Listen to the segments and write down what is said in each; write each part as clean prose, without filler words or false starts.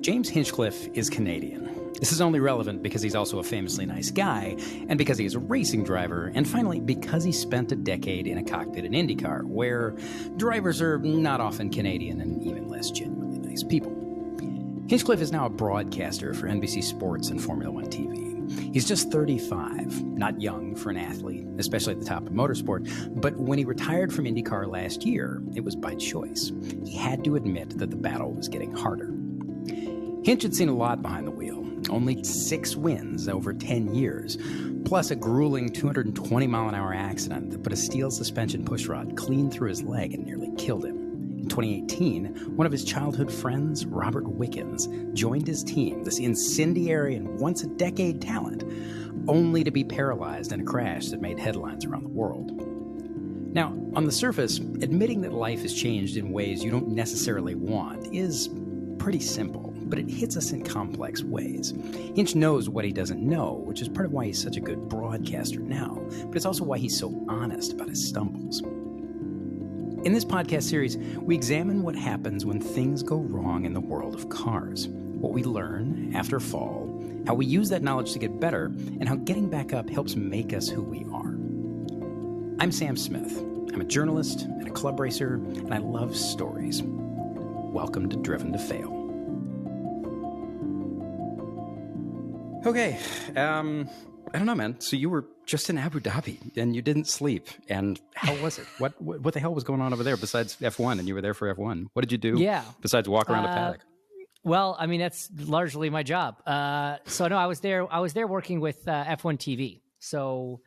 James Hinchcliffe is Canadian. This is only relevant because he's also a famously nice guy, and because he is a racing driver, and finally, because he spent a decade in a cockpit in IndyCar, where drivers are not often Canadian and even less genuinely nice people. Hinchcliffe is now a broadcaster for NBC Sports and Formula One TV. He's just 35, not young for an athlete, especially at the top of motorsport, but when he retired from IndyCar last year, it was by choice. He had to admit that the battle was getting harder. Hinch had seen a lot behind the wheel, only 6 wins over 10 years, plus a grueling 220-mile-an-hour accident that put a steel suspension pushrod clean through his leg and nearly killed him. In 2018, one of his childhood friends, Robert Wickens, joined his team, this incendiary and once-a-decade talent, only to be paralyzed in a crash that made headlines around the world. Now, on the surface, admitting that life has changed in ways you don't necessarily want is pretty simple, but it hits us in complex ways. Hinch knows what he doesn't know, which is part of why he's such a good broadcaster now, but it's also why he's so honest about his stumbles. In this podcast series, we examine what happens when things go wrong in the world of cars, what we learn after a fall, how we use that knowledge to get better, and how getting back up helps make us who we are. I'm Sam Smith. I'm a journalist and a club racer, and I love stories. Welcome to Driven to Fail. Okay, I don't know, man. So you were just in Abu Dhabi and you didn't sleep. And how was it? What the hell was going on over there besides F1? And you were there for F1. What did you do? Besides walk around a paddock? Well, I mean, that's largely my job. So no, I was there working with F1 TV. So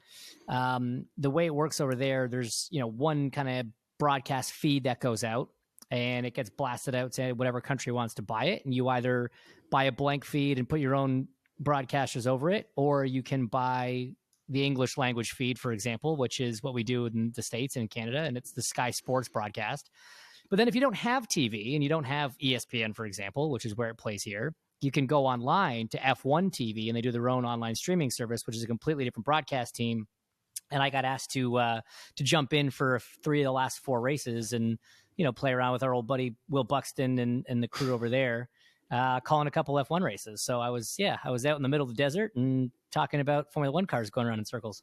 the way it works over there, there's one kind of broadcast feed that goes out, and it gets blasted out to whatever country wants to buy it. And you either buy a blank feed and put your own broadcasters over it, or you can buy the English language feed, for example, which is what we do in the States and in Canada, and it's the Sky Sports broadcast. But then if you don't have TV and you don't have ESPN, for example, which is where it plays here, you can go online to F1 TV, and they do their own online streaming service, which is a completely different broadcast team. And I got asked to jump in for 3 of the last 4 races and play around with our old buddy Will Buxton and the crew over there, calling a couple F1 races. So I was out in the middle of the desert and talking about Formula One cars going around in circles.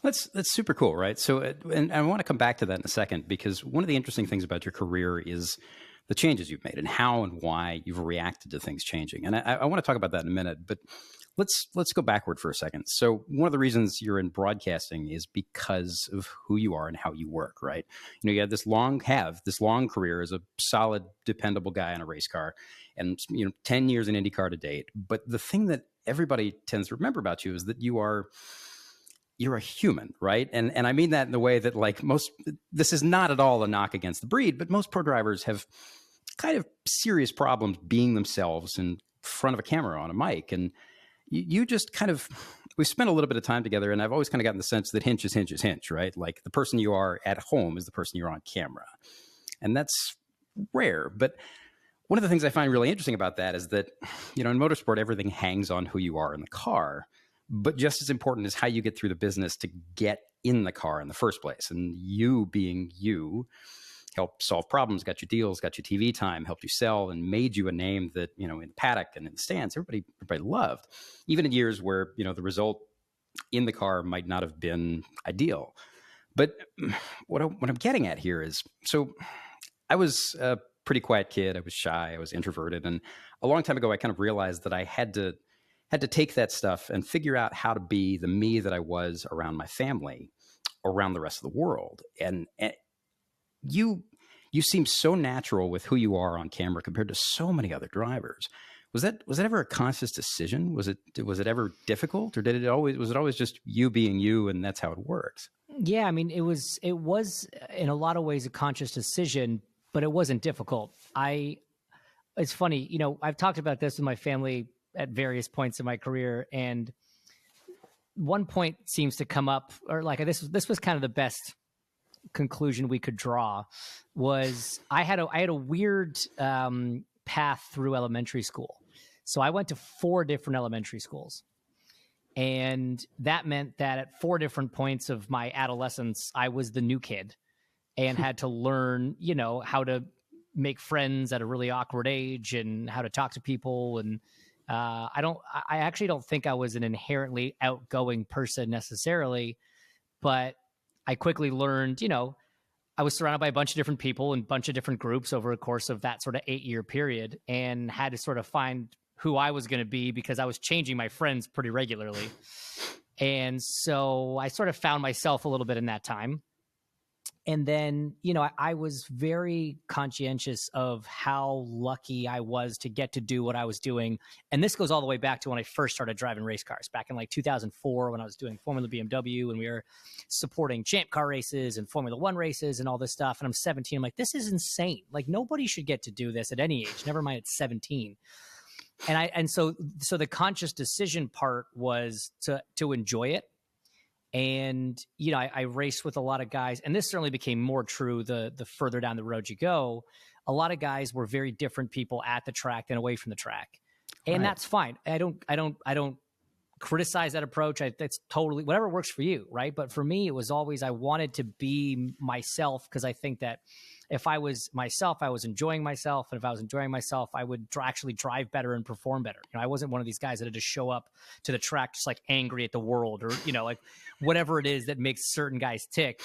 That's super cool, right? So, and I want to come back to that in a second, because one of the interesting things about your career is the changes you've made and how and why you've reacted to things changing. And I want to talk about that in a minute, but let's go backward for a second. So one of the reasons you're in broadcasting is because of who you are and how you work, right? You have this long career as a solid, dependable guy in a race car, and 10 years in IndyCar to date. But the thing that everybody tends to remember about you is that you're a human, right? And I mean that in the way that, like, this is not at all a knock against the breed, but most pro drivers have kind of serious problems being themselves in front of a camera on a mic. And you just we spent a little bit of time together, and I've always kind of gotten the sense that Hinch is Hinch, right? Like, the person you are at home is the person you're on camera. And that's rare. But one of the things I find really interesting about that is that, in motorsport, everything hangs on who you are in the car. But just as important is how you get through the business to get in the car in the first place. And you being you helped solve problems, got you deals, got you TV time, helped you sell, and made you a name that, in the paddock and in the stands, everybody loved. Even in years where, the result in the car might not have been ideal. But what I'm getting at here is, so I was a pretty quiet kid. I was shy. I was introverted. And a long time ago, I kind of realized that I had to take that stuff and figure out how to be the me that I was around my family, around the rest of the world. And you seem so natural with who you are on camera compared to so many other drivers. Was that ever a conscious decision? Was it ever difficult, or was it always just you being you, and that's how it works? Yeah, I mean, it was in a lot of ways a conscious decision, but it wasn't difficult. It's funny, I've talked about this with my family at various points in my career, and one point seems to come up, or like this was kind of the best conclusion we could draw, was I had a weird path through elementary school. So I went to 4 different elementary schools, and that meant that at 4 different points of my adolescence, I was the new kid and had to learn, how to make friends at a really awkward age and how to talk to people. And I actually don't think I was an inherently outgoing person necessarily, but I quickly learned, I was surrounded by a bunch of different people and a bunch of different groups over the course of that sort of 8-year period, and had to sort of find who I was going to be because I was changing my friends pretty regularly. And so I sort of found myself a little bit in that time. And then, I was very conscientious of how lucky I was to get to do what I was doing. And this goes all the way back to when I first started driving race cars back in like 2004, when I was doing Formula BMW and we were supporting Champ Car races and Formula One races and all this stuff. And I'm 17. I'm like, this is insane. Like, nobody should get to do this at any age, never mind at 17. And so the conscious decision part was to enjoy it. And, I raced with a lot of guys, and this certainly became more true the further down the road you go. A lot of guys were very different people at the track and away from the track. And That's fine. I don't criticize that approach. That's totally whatever works for you. Right. But for me, it was always, I wanted to be myself, because I think that if I was myself, I was enjoying myself. And if I was enjoying myself, I would actually drive better and perform better. I wasn't one of these guys that had to show up to the track just like angry at the world, or, like whatever it is that makes certain guys tick.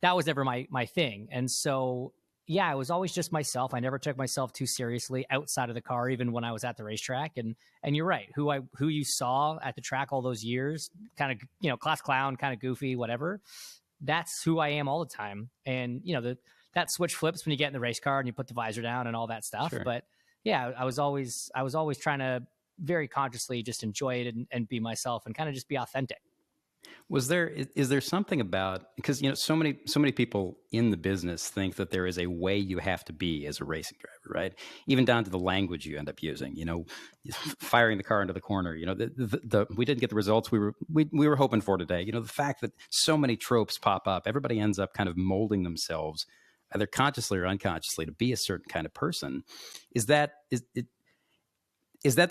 That was never my thing. And so, yeah, I was always just myself. I never took myself too seriously outside of the car, even when I was at the racetrack. And you're right. Who you saw at the track all those years, kind of, class clown, kind of goofy, whatever. That's who I am all the time. And, that switch flips when you get in the race car and you put the visor down and all that stuff. Sure. But yeah, I was always trying to very consciously just enjoy it and be myself and kind of just be authentic. Is there something about, because, so many people in the business think that there is a way you have to be as a racing driver, right? Even down to the language you end up using, firing the car into the corner, we didn't get the results we were hoping for today. The fact that so many tropes pop up, everybody ends up kind of molding themselves, either consciously or unconsciously, to be a certain kind of person. Is that the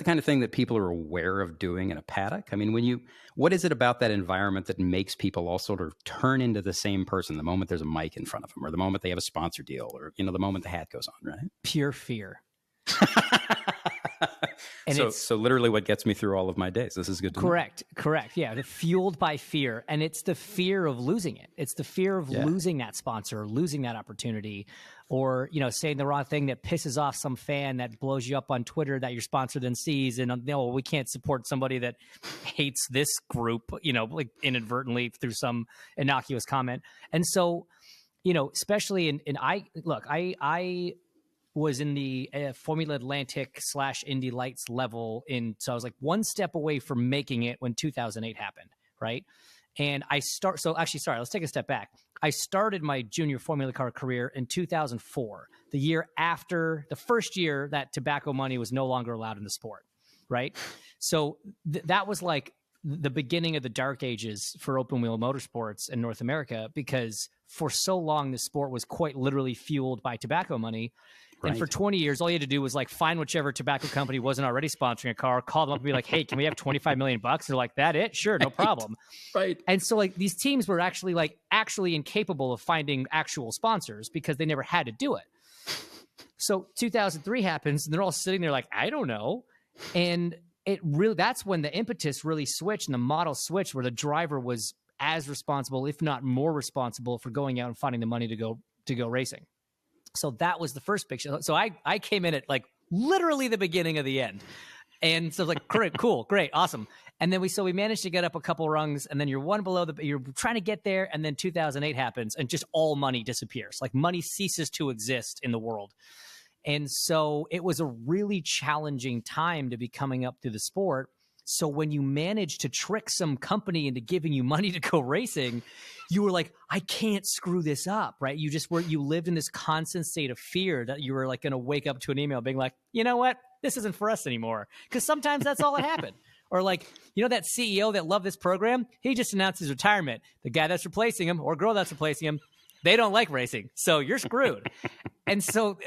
kind of thing that people are aware of doing in a paddock? I mean, what is it about that environment that makes people all sort of turn into the same person the moment there's a mic in front of them, or the moment they have a sponsor deal, or, the moment the hat goes on, right? Pure fear. And so literally what gets me through all of my days. This is good to know. Correct. Yeah. Fueled by fear. And it's the fear of losing it. It's the fear of losing that sponsor, losing that opportunity, or, saying the wrong thing that pisses off some fan that blows you up on Twitter that your sponsor then sees. And, we can't support somebody that hates this group, like inadvertently through some innocuous comment. And so, especially I was in the Formula Atlantic / Indy Lights level so I was like one step away from making it when 2008 happened, right? And let's take a step back. I started my junior Formula Car career in 2004, the year after the first year that tobacco money was no longer allowed in the sport, right? So that was like the beginning of the dark ages for open wheel motorsports in North America, because for so long the sport was quite literally fueled by tobacco money. Right. And for 20 years, all you had to do was like find whichever tobacco company wasn't already sponsoring a car, call them up and be like, hey, can we have $25 million? They're like, that it? Sure, no problem. Right. And so like these teams were actually incapable of finding actual sponsors because they never had to do it. So 2003 happens and they're all sitting there like, I don't know. And that's when the impetus really switched and the model switched, where the driver was as responsible, if not more responsible, for going out and finding the money to go racing. So that was the first picture. So I came in at like literally the beginning of the end. And so like, great, cool, great, awesome. And then we managed to get up a couple rungs, and then you're one below you're trying to get there. And then 2008 happens and just all money disappears. Like money ceases to exist in the world. And so it was a really challenging time to be coming up through the sport. So when you managed to trick some company into giving you money to go racing, you were like, I can't screw this up, right? You lived in this constant state of fear that you were like going to wake up to an email being like, you know what? This isn't for us anymore. Because sometimes that's all that happened. Or like, that CEO that loved this program, he just announced his retirement. The guy that's replacing him or girl that's replacing him, they don't like racing. So you're screwed. And so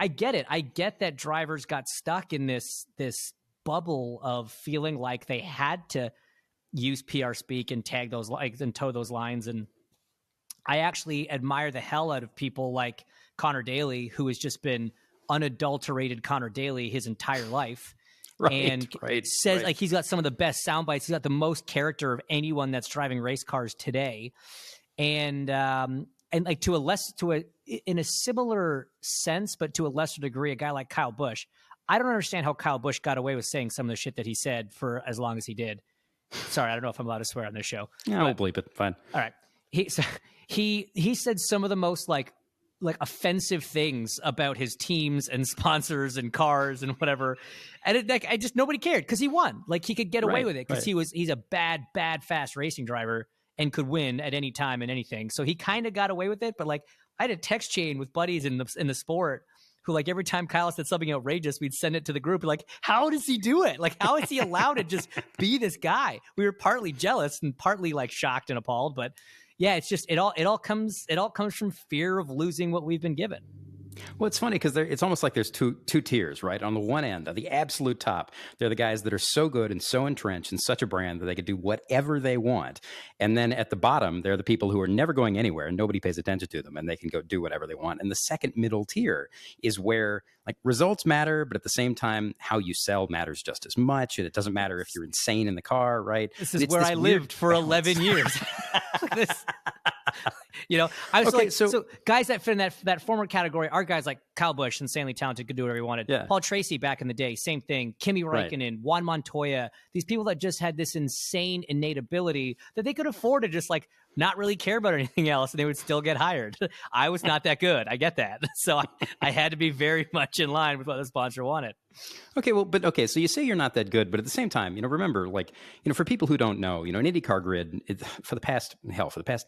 I get it. I get that drivers got stuck in this bubble of feeling like they had to use PR speak and tag those and toe those lines. And I actually admire the hell out of people like Connor Daly, who has just been unadulterated Connor Daly his entire life. Right, says like he's got some of the best sound bites. He's got the most character of anyone that's driving race cars today. And like in a similar sense, but to a lesser degree, a guy like Kyle Busch. I don't understand how Kyle Busch got away with saying some of the shit that he said for as long as he did. Sorry, I don't know if I'm allowed to swear on this show. Yeah, we'll bleep it. Fine. All right. He said some of the most like offensive things about his teams and sponsors and cars and whatever. And nobody cared because he won. Like he could get away with it because he's a bad, fast racing driver and could win at any time and anything. So he kind of got away with it. But like I had a text chain with buddies in the sport who like every time Kyle said something outrageous, we'd send it to the group. Like, how does he do it? Like, how is he allowed to just be this guy? We were partly jealous and partly like shocked and appalled, but yeah, it's just it all comes from fear of losing what we've been given. Well, it's funny because it's almost like there's two tiers, right? On the one end, at the absolute top, they're the guys that are so good and so entrenched in such a brand that they could do whatever they want. And then at the bottom, they're the people who are never going anywhere and nobody pays attention to them and they can go do whatever they want. And the second middle tier is where like results matter, but at the same time, how you sell matters just as much. And it doesn't matter if you're insane in the car, right? This is where I lived for 11 years. I was so guys that fit in that former category are guys like Kyle Busch, insanely talented, could do whatever he wanted. Yeah. Paul Tracy back in the day, same thing. Kimi Räikkönen, Juan Montoya, these people that just had this insane innate ability that they could afford to just like not really care about anything else and they would still get hired. I was not that good. I get that. So I had to be very much in line with what the sponsor wanted. Okay, so you say you're not that good, but at the same time, remember, like, for people who don't know, an IndyCar grid for the past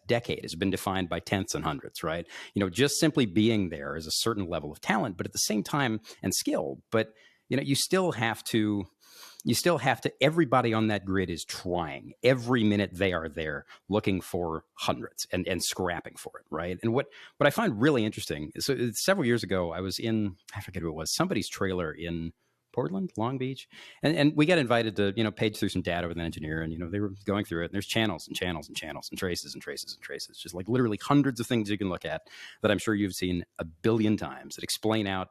decade has been defined by tenths and hundredths, right? Just simply being there is a certain level of talent, but at the same time, and skill, but, you still have to, everybody on that grid is trying. Every minute they are there looking for hundreds and scrapping for it, right? And what I find really interesting is several years ago, I was in, I forget who it was, somebody's trailer in Portland, Long Beach. And we got invited to, page through some data with an engineer and, they were going through it and there's channels and channels and channels and traces and traces and traces, just like literally hundreds of things you can look at that I'm sure you've seen a billion times that explain out,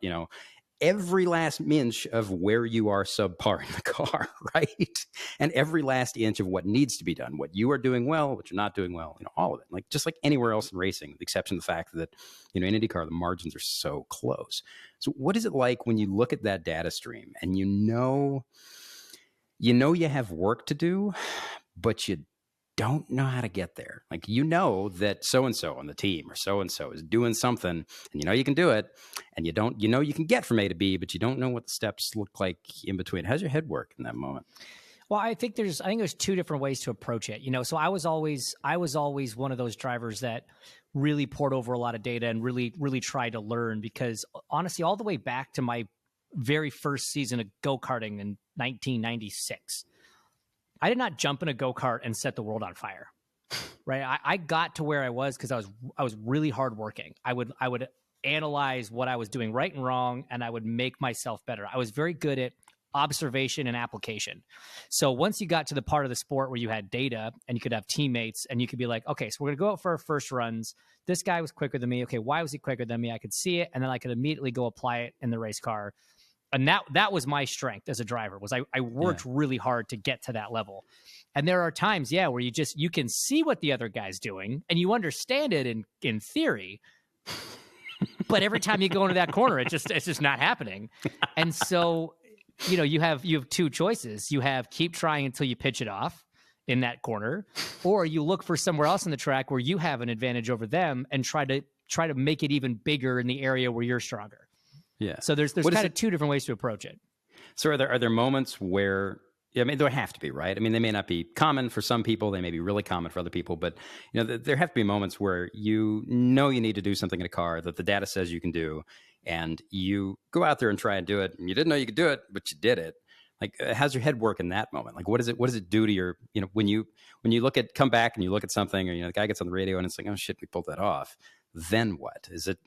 every last inch of where you are subpar in the car, right? And every last inch of what needs to be done, what you are doing well, what you're not doing well, all of it. Like just like anywhere else in racing, with the exception of the fact that, in IndyCar, the margins are so close. So what is it like when you look at that data stream and you you have work to do, but you don't know how to get there? Like, that so-and-so on the team or so-and-so is doing something and you can do it and you can get from A to B, but you don't know what the steps look like in between. How's your head work in that moment? Well, I think there's two different ways to approach it. So I was always one of those drivers that really poured over a lot of data and really, really tried to learn, because honestly, all the way back to my very first season of go-karting in 1996, I did not jump in a go-kart and set the world on fire, right? I got to where I was because I was really hardworking. I would analyze what I was doing right and wrong, and I would make myself better. I was very good at observation and application. So once you got to the part of the sport where you had data and you could have teammates and you could be like, okay, so we're going to go out for our first runs. This guy was quicker than me. Okay, why was he quicker than me? I could see it, and then I could immediately go apply it in the race car. And that was my strength as a driver, was I worked really hard to get to that level. And there are times, where you can see what the other guy's doing and you understand it in theory, but every time you go into that corner, it's just not happening. And so, you have two choices. You have keep trying until you pitch it off in that corner, or you look for somewhere else on the track where you have an advantage over them and try to make it even bigger in the area where you're stronger. Yeah. So there's kind of two different ways to approach it. So are there moments where, there have to be, right? They may not be common for some people. They may be really common for other people, but there have to be moments where you need to do something in a car that the data says you can do, and you go out there and try and do it, and you didn't know you could do it, but you did it. Like, how's your head work in that moment? Like, what does it do to your, when you come back and you look at something, or, the guy gets on the radio and it's like, oh shit, we pulled that off. Then what? Is it,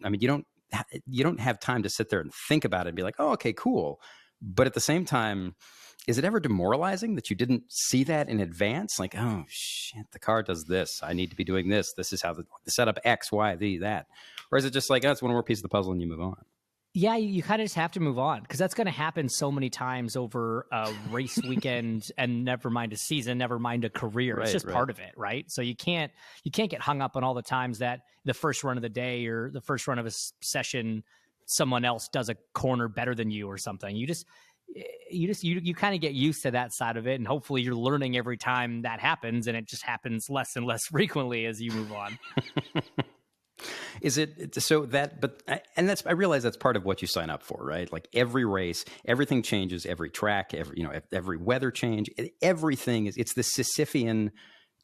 you don't have time to sit there and think about it and be like, oh, okay, cool. But at the same time, is it ever demoralizing that you didn't see that in advance? Like, oh shit, the car does this. I need to be doing this. This is how the setup X, Y, Z, that. Or is it just like, oh, it's one more piece of the puzzle and you move on? Yeah, you kind of just have to move on because that's going to happen so many times over a race weekend, and never mind a season, never mind a career. It's just part of it, right? So you can't get hung up on all the times that the first run of the day or the first run of a session, someone else does a corner better than you or something. You kind of get used to that side of it, and hopefully you're learning every time that happens, and it just happens less and less frequently as you move on. Is it so that, but, and I realize that's part of what you sign up for, right? Like every race, everything changes, every track, every weather change, everything it's the Sisyphean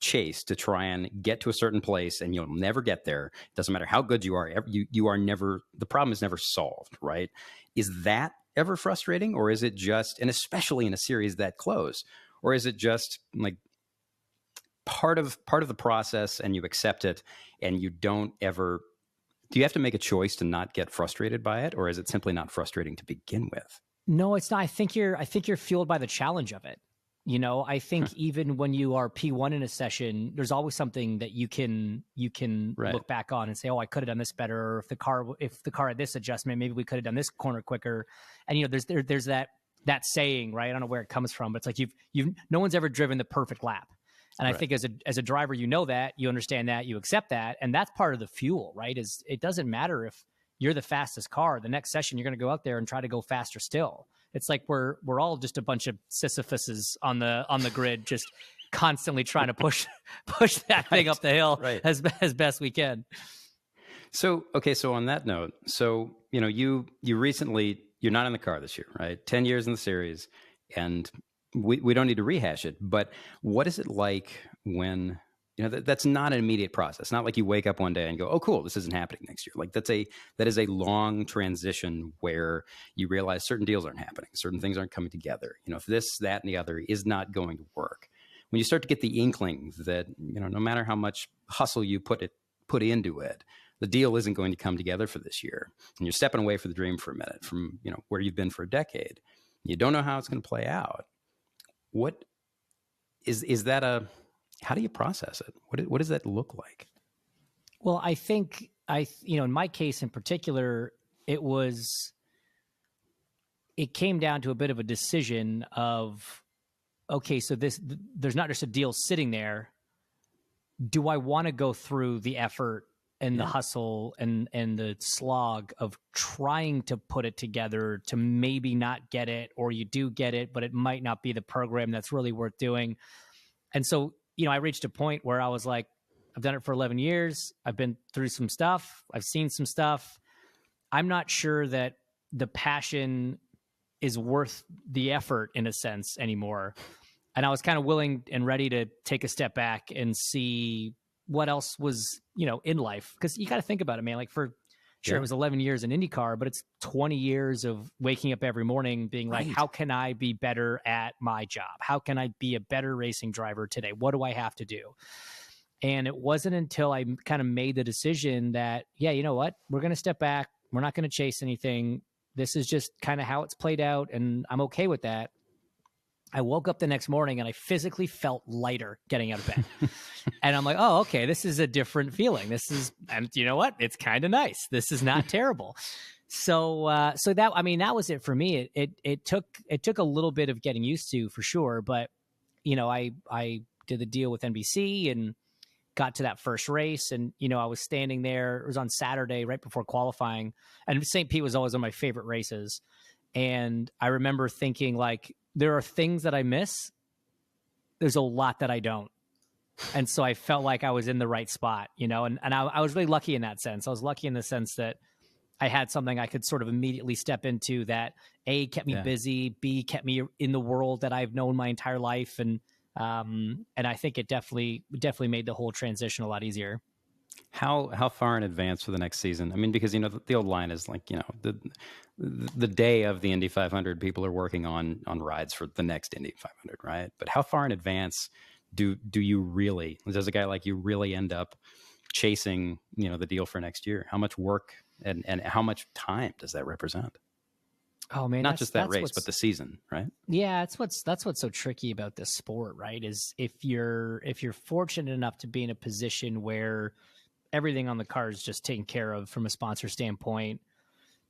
chase to try and get to a certain place, and you'll never get there. It doesn't matter how good you are. You are never, the problem is never solved, right? Is that ever frustrating, or is it just, and especially in a series that close, or is it just like part of the process and you accept it and you don't ever, do you have to make a choice to not get frustrated by it, or is it simply not frustrating to begin with? No, it's not. I think you're fueled by the challenge of it. I think even when you are P1 in a session, there's always something that you can look back on and say, oh, I could have done this better. Or if the car had this adjustment, maybe we could have done this corner quicker. And there's that saying, right? I don't know where it comes from, but it's like no one's ever driven the perfect lap. And I think as a driver, that, you understand that, you accept that, and that's part of the fuel, right? Is it doesn't matter if you're the fastest car. The next session, you're going to go out there and try to go faster still. It's like we're all just a bunch of Sisyphuses on the grid, just constantly trying to push that thing up the hill as best we can. So, okay. So on that note, you recently, you're not in the car this year, right? 10 years in the series, and we don't need to rehash it, but what is it like when, that's not an immediate process. Not like you wake up one day and go, oh, cool, this isn't happening next year. Like that is a long transition where you realize certain deals aren't happening. Certain things aren't coming together. If this, that, and the other is not going to work. When you start to get the inkling that, no matter how much hustle you put into it, the deal isn't going to come together for this year. And you're stepping away from the dream for a minute from, where you've been for a decade. You don't know how it's going to play out. What is that how do you process it? What does that look like? Well, I think in my case in particular, it came down to a bit of a decision of, okay, so there's not just a deal sitting there. Do I want to go through the effort and the hustle and the slog of trying to put it together to maybe not get it, or you do get it, but it might not be the program that's really worth doing? And so, I reached a point where I was like, I've done it for 11 years. I've been through some stuff. I've seen some stuff. I'm not sure that the passion is worth the effort in a sense anymore. And I was kind of willing and ready to take a step back and see what else was, in life. Because you got to think about it, man. Like it was 11 years in IndyCar, but it's 20 years of waking up every morning being like, how can I be better at my job? How can I be a better racing driver today? What do I have to do? And it wasn't until I kind of made the decision that, you know what? We're going to step back. We're not going to chase anything. This is just kind of how it's played out, and I'm okay with that. I woke up the next morning and I physically felt lighter getting out of bed. And I'm like, oh, okay, this is a different feeling. And you know what? It's kind of nice. This is not terrible. So that was it for me. It took a little bit of getting used to, for sure. But, I did the deal with NBC and got to that first race. And, I was standing there. It was on Saturday right before qualifying. And St. Pete was always one of my favorite races. And I remember thinking, like, there are things that I miss. There's a lot that I don't. And so I felt like I was in the right spot, and I was really lucky in that sense. I was lucky in the sense that I had something I could sort of immediately step into that A, kept me busy, B, kept me in the world that I've known my entire life. And I think it definitely made the whole transition a lot easier. How far in advance for the next season? I mean, because, the old line is like, the day of the Indy 500, people are working on rides for the next Indy 500, right? But how far in advance do you really, does a guy like you really end up chasing, the deal for next year? How much work and how much time does that represent? Oh man, Not just that race, what's, but the season, right? yeah, that's what's so tricky about this sport, right? Is if you're fortunate enough to be in a position where everything on the car is just taken care of from a sponsor standpoint,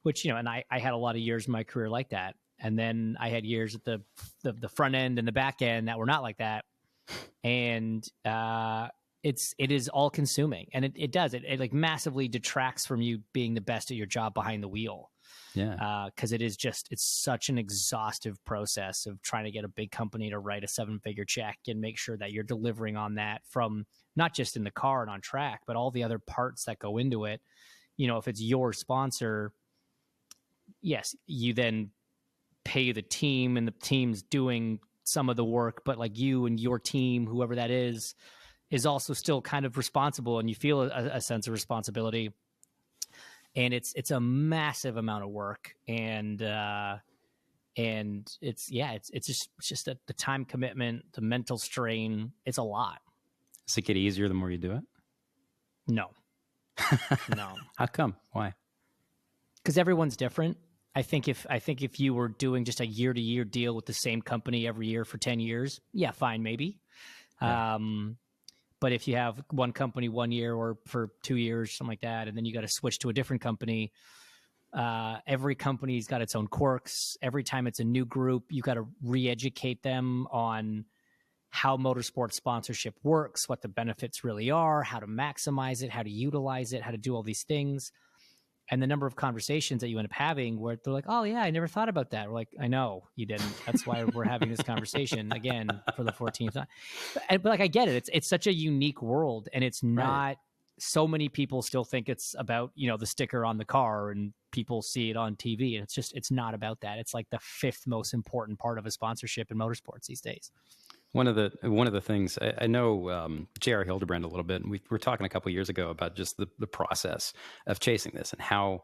which, and I had a lot of years in my career like that. And then I had years at the front end and the back end that were not like that. And it is all consuming, and it does it like massively detracts from you being the best at your job behind the wheel. Yeah. Because it's such an exhaustive process of trying to get a big company to write a 7-figure check and make sure that you're delivering on that, from not just in the car and on track, but all the other parts that go into it. If it's your sponsor, yes, you then pay the team, and the team's doing some of the work, but like you and your team, whoever that is also still kind of responsible, and you feel a sense of responsibility. And it's a massive amount of work, and it's just the time commitment, the mental strain. It's a lot. Does it get easier the more you do it? No, no. How come? Why? Because everyone's different. I think if you were doing just a year-to-year deal with the same company every year for 10 years, yeah, fine, maybe. Yeah. But if you have one company 1 year or for 2 years, something like that, and then you got to switch to a different company, every company's got its own quirks. Every time it's a new group, you got to re-educate them on how motorsport sponsorship works, what the benefits really are, how to maximize it, how to utilize it, how to do all these things. And the number of conversations that you end up having where they're like, oh, yeah, I never thought about that. We're like, I know you didn't. That's why we're having this conversation again for the 14th time. But like, I get it. It's such a unique world, and it's not right. So many people still think it's about, the sticker on the car, and people see it on TV. And it's not about that. It's like the 5th most important part of a sponsorship in motorsports these days. One of the things I know, J.R. Hildebrand a little bit, and we were talking a couple of years ago about just the process of chasing this and how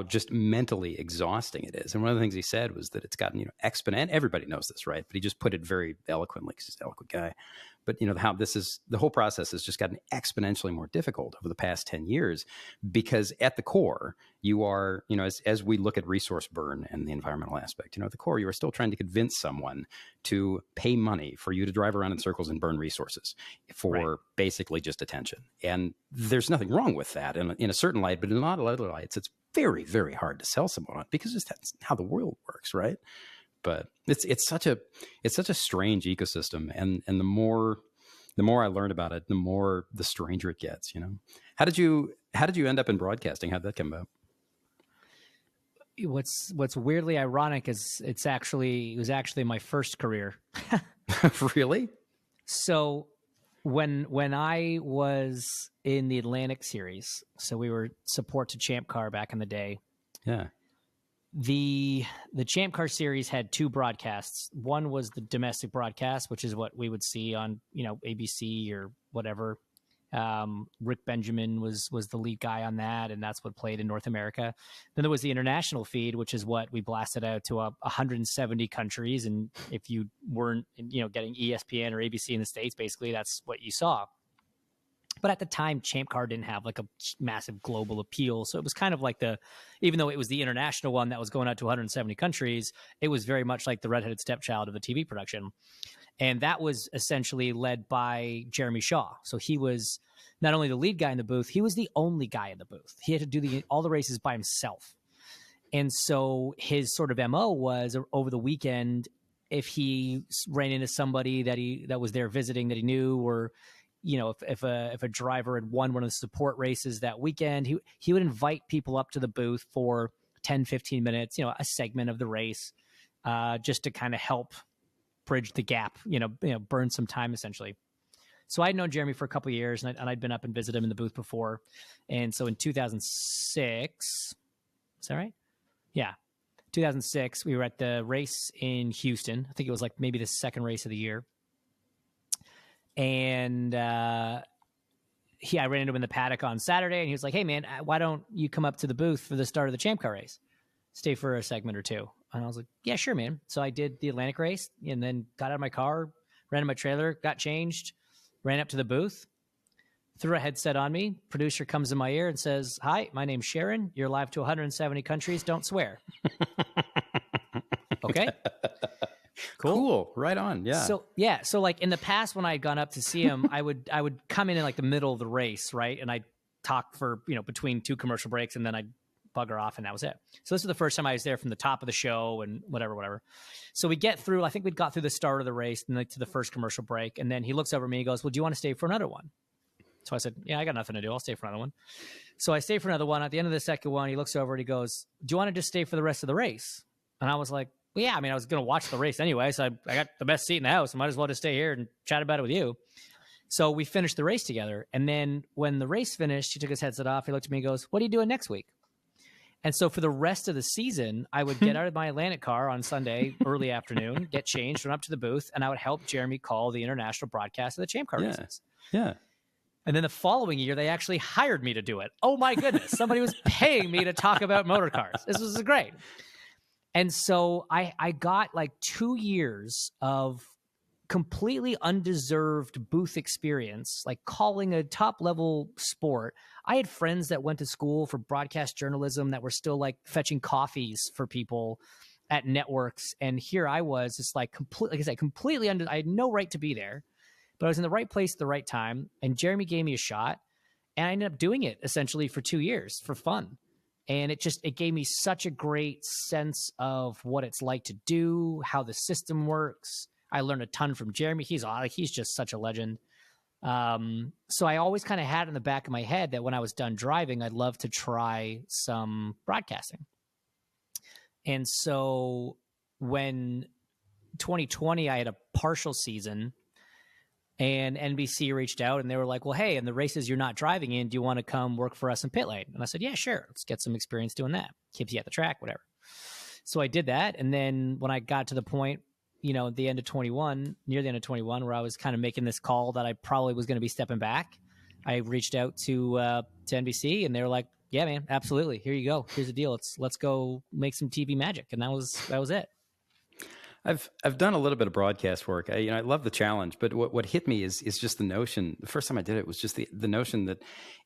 just mentally exhausting it is. And one of the things he said was that it's gotten exponent. Everybody knows this, right? But he just put it very eloquently, because he's an eloquent guy. But how the whole process has just gotten exponentially more difficult over the past 10 years, because at the core you are, as we look at resource burn and the environmental aspect, at the core you are still trying to convince someone to pay money for you to drive around in circles and burn resources for basically just attention. And there's nothing wrong with that in a certain light, but in a lot of other lights, it's very, very hard to sell someone on, because that's how the world works, right? But it's such a strange ecosystem, and the more I learn about it, the stranger it gets. How did you end up in broadcasting? How'd that come about? What's weirdly ironic is it was actually my first career. Really? So when I was in the Atlantic series, so we were support to Champ Car back in the day. Yeah. The Champ Car series had 2 broadcasts. One was the domestic broadcast, which is what we would see on, ABC or whatever. Rick Benjamin was the lead guy on that, and that's what played in North America. Then there was the international feed, which is what we blasted out to 170 countries. And if you weren't, getting ESPN or ABC in the States, basically that's what you saw. But at the time, Champ Car didn't have like a massive global appeal. So it was kind of like even though it was the international one that was going out to 170 countries, it was very much like the redheaded stepchild of a TV production. And that was essentially led by Jeremy Shaw. So he was not only the lead guy in the booth, he was the only guy in the booth. He had to do all the races by himself. And so his sort of MO was, over the weekend, if he ran into somebody that was there visiting that he knew, or if a driver had won one of the support races that weekend, he would invite people up to the booth for 10, 15 minutes, a segment of the race, just to kind of help bridge the gap, burn some time essentially. So I'd known Jeremy for a couple of years, and I'd been up and visited him in the booth before. And so in 2006, is that right? Yeah. 2006, we were at the race in Houston. I think it was like maybe the second race of the year. And I ran into him in the paddock on Saturday, and he was like, hey, man, why don't you come up to the booth for the start of the Champ Car race? Stay for a segment or 2. And I was like, yeah, sure, man. So I did the Atlantic race, and then got out of my car, ran to my trailer, got changed, ran up to the booth, threw a headset on me. Producer comes in my ear and says, hi, my name's Sharon. You're live to 170 countries. Don't swear. Okay. Cool. Right on. Yeah. So like in the past when I had gone up to see him, I would come in like the middle of the race, right? And I'd talk for, between 2 commercial breaks, and then I'd bugger off, and that was it. So this was the first time I was there from the top of the show and whatever. So we get through, I think we'd got through the start of the race and like to the first commercial break. And then he looks over at me and goes, well, do you want to stay for another one? So I said, yeah, I got nothing to do. I'll stay for another one. So I stay for another one. At the end of the second one, he looks over and he goes, do you want to just stay for the rest of the race? And I was like, well, yeah, I mean, I was going to watch the race anyway. So I got the best seat in the house. I might as well just stay here and chat about it with you. So we finished the race together. And then when the race finished, he took his headset off. He looked at me and goes, what are you doing next week? And so for the rest of the season, I would get out of my Atlantic car on Sunday, early afternoon, get changed, run up to the booth, and I would help Jeremy call the international broadcast of the Champ Car races. Yeah. And then the following year, they actually hired me to do it. Oh my goodness. Somebody was paying me to talk about motor cars. This was great. And so I got like 2 years of completely undeserved booth experience, like calling a top level sport. I had friends that went to school for broadcast journalism that were still like fetching coffees for people at networks. And here I was just like completely I had no right to be there, but I was in the right place at the right time. And Jeremy gave me a shot, and I ended up doing it essentially for 2 years for fun. And it gave me such a great sense of what it's like to do, how the system works. I learned a ton from Jeremy. He's just such a legend. So I always kind of had in the back of my head that when I was done driving, I'd love to try some broadcasting. And so when 2020, I had a partial season, and NBC reached out and they were like, well, hey, in the races you're not driving in, do you want to come work for us in pit lane? And I said, yeah, sure. Let's get some experience doing that. Keeps you at the track, whatever. So I did that. And then when I got to the point, near the end of 21, where I was kind of making this call that I probably was going to be stepping back, I reached out to NBC, and they were like, yeah, man, absolutely. Here you go. Here's the deal. Let's go make some TV magic. And that was it. I've done a little bit of broadcast work. I love the challenge, but what hit me is just the notion. The first time I did it was just the notion that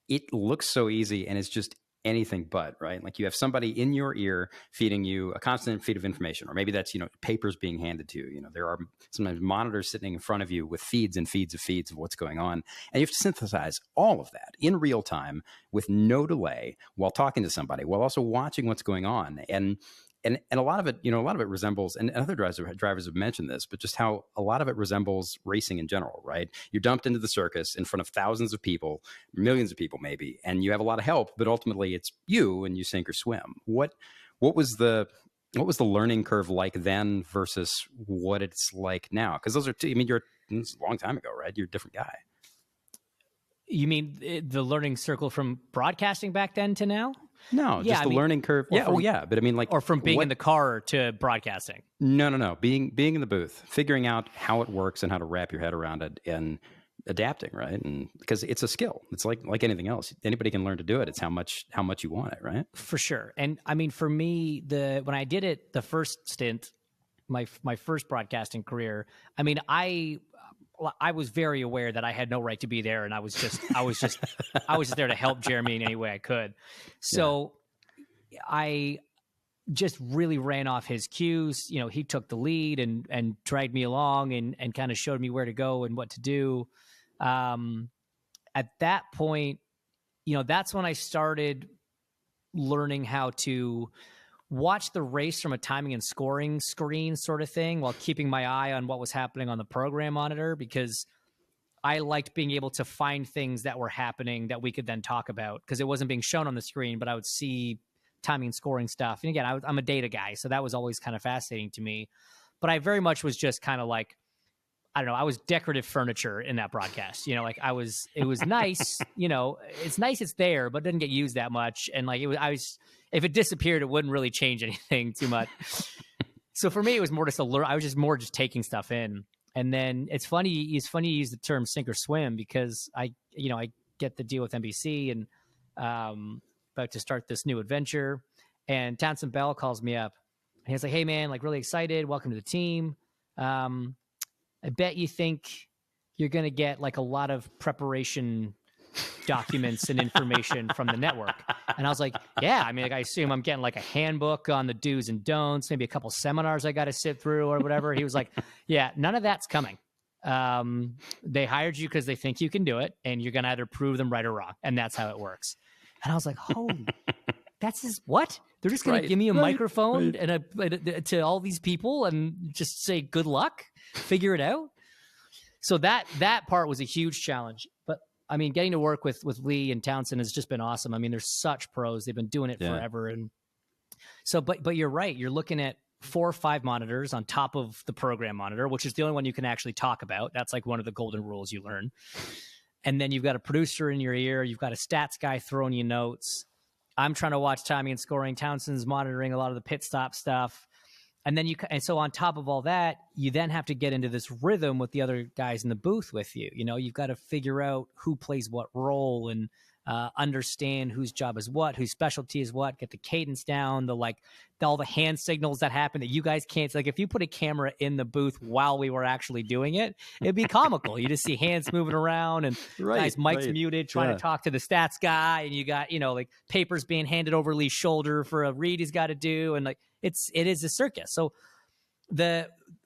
it looks so easy and it's just anything but, right? Like you have somebody in your ear feeding you a constant feed of information, or maybe that's, papers being handed to you. There are sometimes monitors sitting in front of you with feeds and feeds of what's going on. And you have to synthesize all of that in real time with no delay while talking to somebody, while also watching what's going on. And a lot of it, resembles, and other drivers have mentioned this, but just how a lot of it resembles racing in general, right? You're dumped into the circus in front of thousands of people, millions of people maybe, and you have a lot of help, but ultimately it's you and you sink or swim. What was the learning curve like then versus what it's like now? Because those are two, it's a long time ago, right? You're a different guy. You mean the learning circle from broadcasting back then to now? No, just the learning curve. Yeah, but or from being in the car to broadcasting. No. Being in the booth, figuring out how it works and how to wrap your head around it, and adapting, right? And because it's a skill, it's like anything else. Anybody can learn to do it. It's how much you want it, right? For sure. And for me, when I did it, the first stint, my first broadcasting career, I was very aware that I had no right to be there, and I was just there to help Jeremy in any way I could. So I just really ran off his cues. He took the lead and dragged me along and kind of showed me where to go and what to do. At that point, that's when I started learning how to watch the race from a timing and scoring screen sort of thing while keeping my eye on what was happening on the program monitor, because I liked being able to find things that were happening that we could then talk about, because it wasn't being shown on the screen, but I would see timing and scoring stuff. And again, I'm a data guy, so that was always kind of fascinating to me. But I very much was just kind of like, I don't know, I was decorative furniture in that broadcast. It was nice, it's nice it's there, but it didn't get used that much. And if it disappeared, it wouldn't really change anything too much. So for me, it was more just I was just more taking stuff in. And then it's funny you use the term sink or swim, because I get the deal with NBC and about to start this new adventure. And Townsend Bell calls me up and he's like, hey man, really excited. Welcome to the team. I bet you think you're going to get a lot of preparation documents and information from the network. And I was like, yeah, I mean, like, I assume I'm getting like a handbook on the do's and don'ts, maybe a couple seminars I got to sit through or whatever. He was like, yeah, none of that's coming. They hired you because they think you can do it, and you're going to either prove them right or wrong. And that's how it works. And I was like, holy, that's just what? They're just going to give me a microphone and to all these people and just say, good luck, figure it out. So that part was a huge challenge. But I mean, getting to work with Lee and Townsend has just been awesome. I mean, they're such pros. They've been doing it forever. And so, but you're right. You're looking at 4 or 5 monitors on top of the program monitor, which is the only one you can actually talk about. That's like one of the golden rules you learn. And then you've got a producer in your ear. You've got a stats guy throwing you notes. I'm trying to watch timing and scoring. Townsend's monitoring a lot of the pit stop stuff. And then and so on top of all that, you then have to get into this rhythm with the other guys in the booth with you. You know, you've got to figure out who plays what role and understand whose job is what, whose specialty is what, get the cadence down, all the hand signals that happen that you guys can't. Like if you put a camera in the booth while we were actually doing it, it'd be comical. You just see hands moving around and guys mics muted trying to talk to the stats guy, and you got, like papers being handed over Lee's shoulder for a read he's got to do, and like it is a circus. So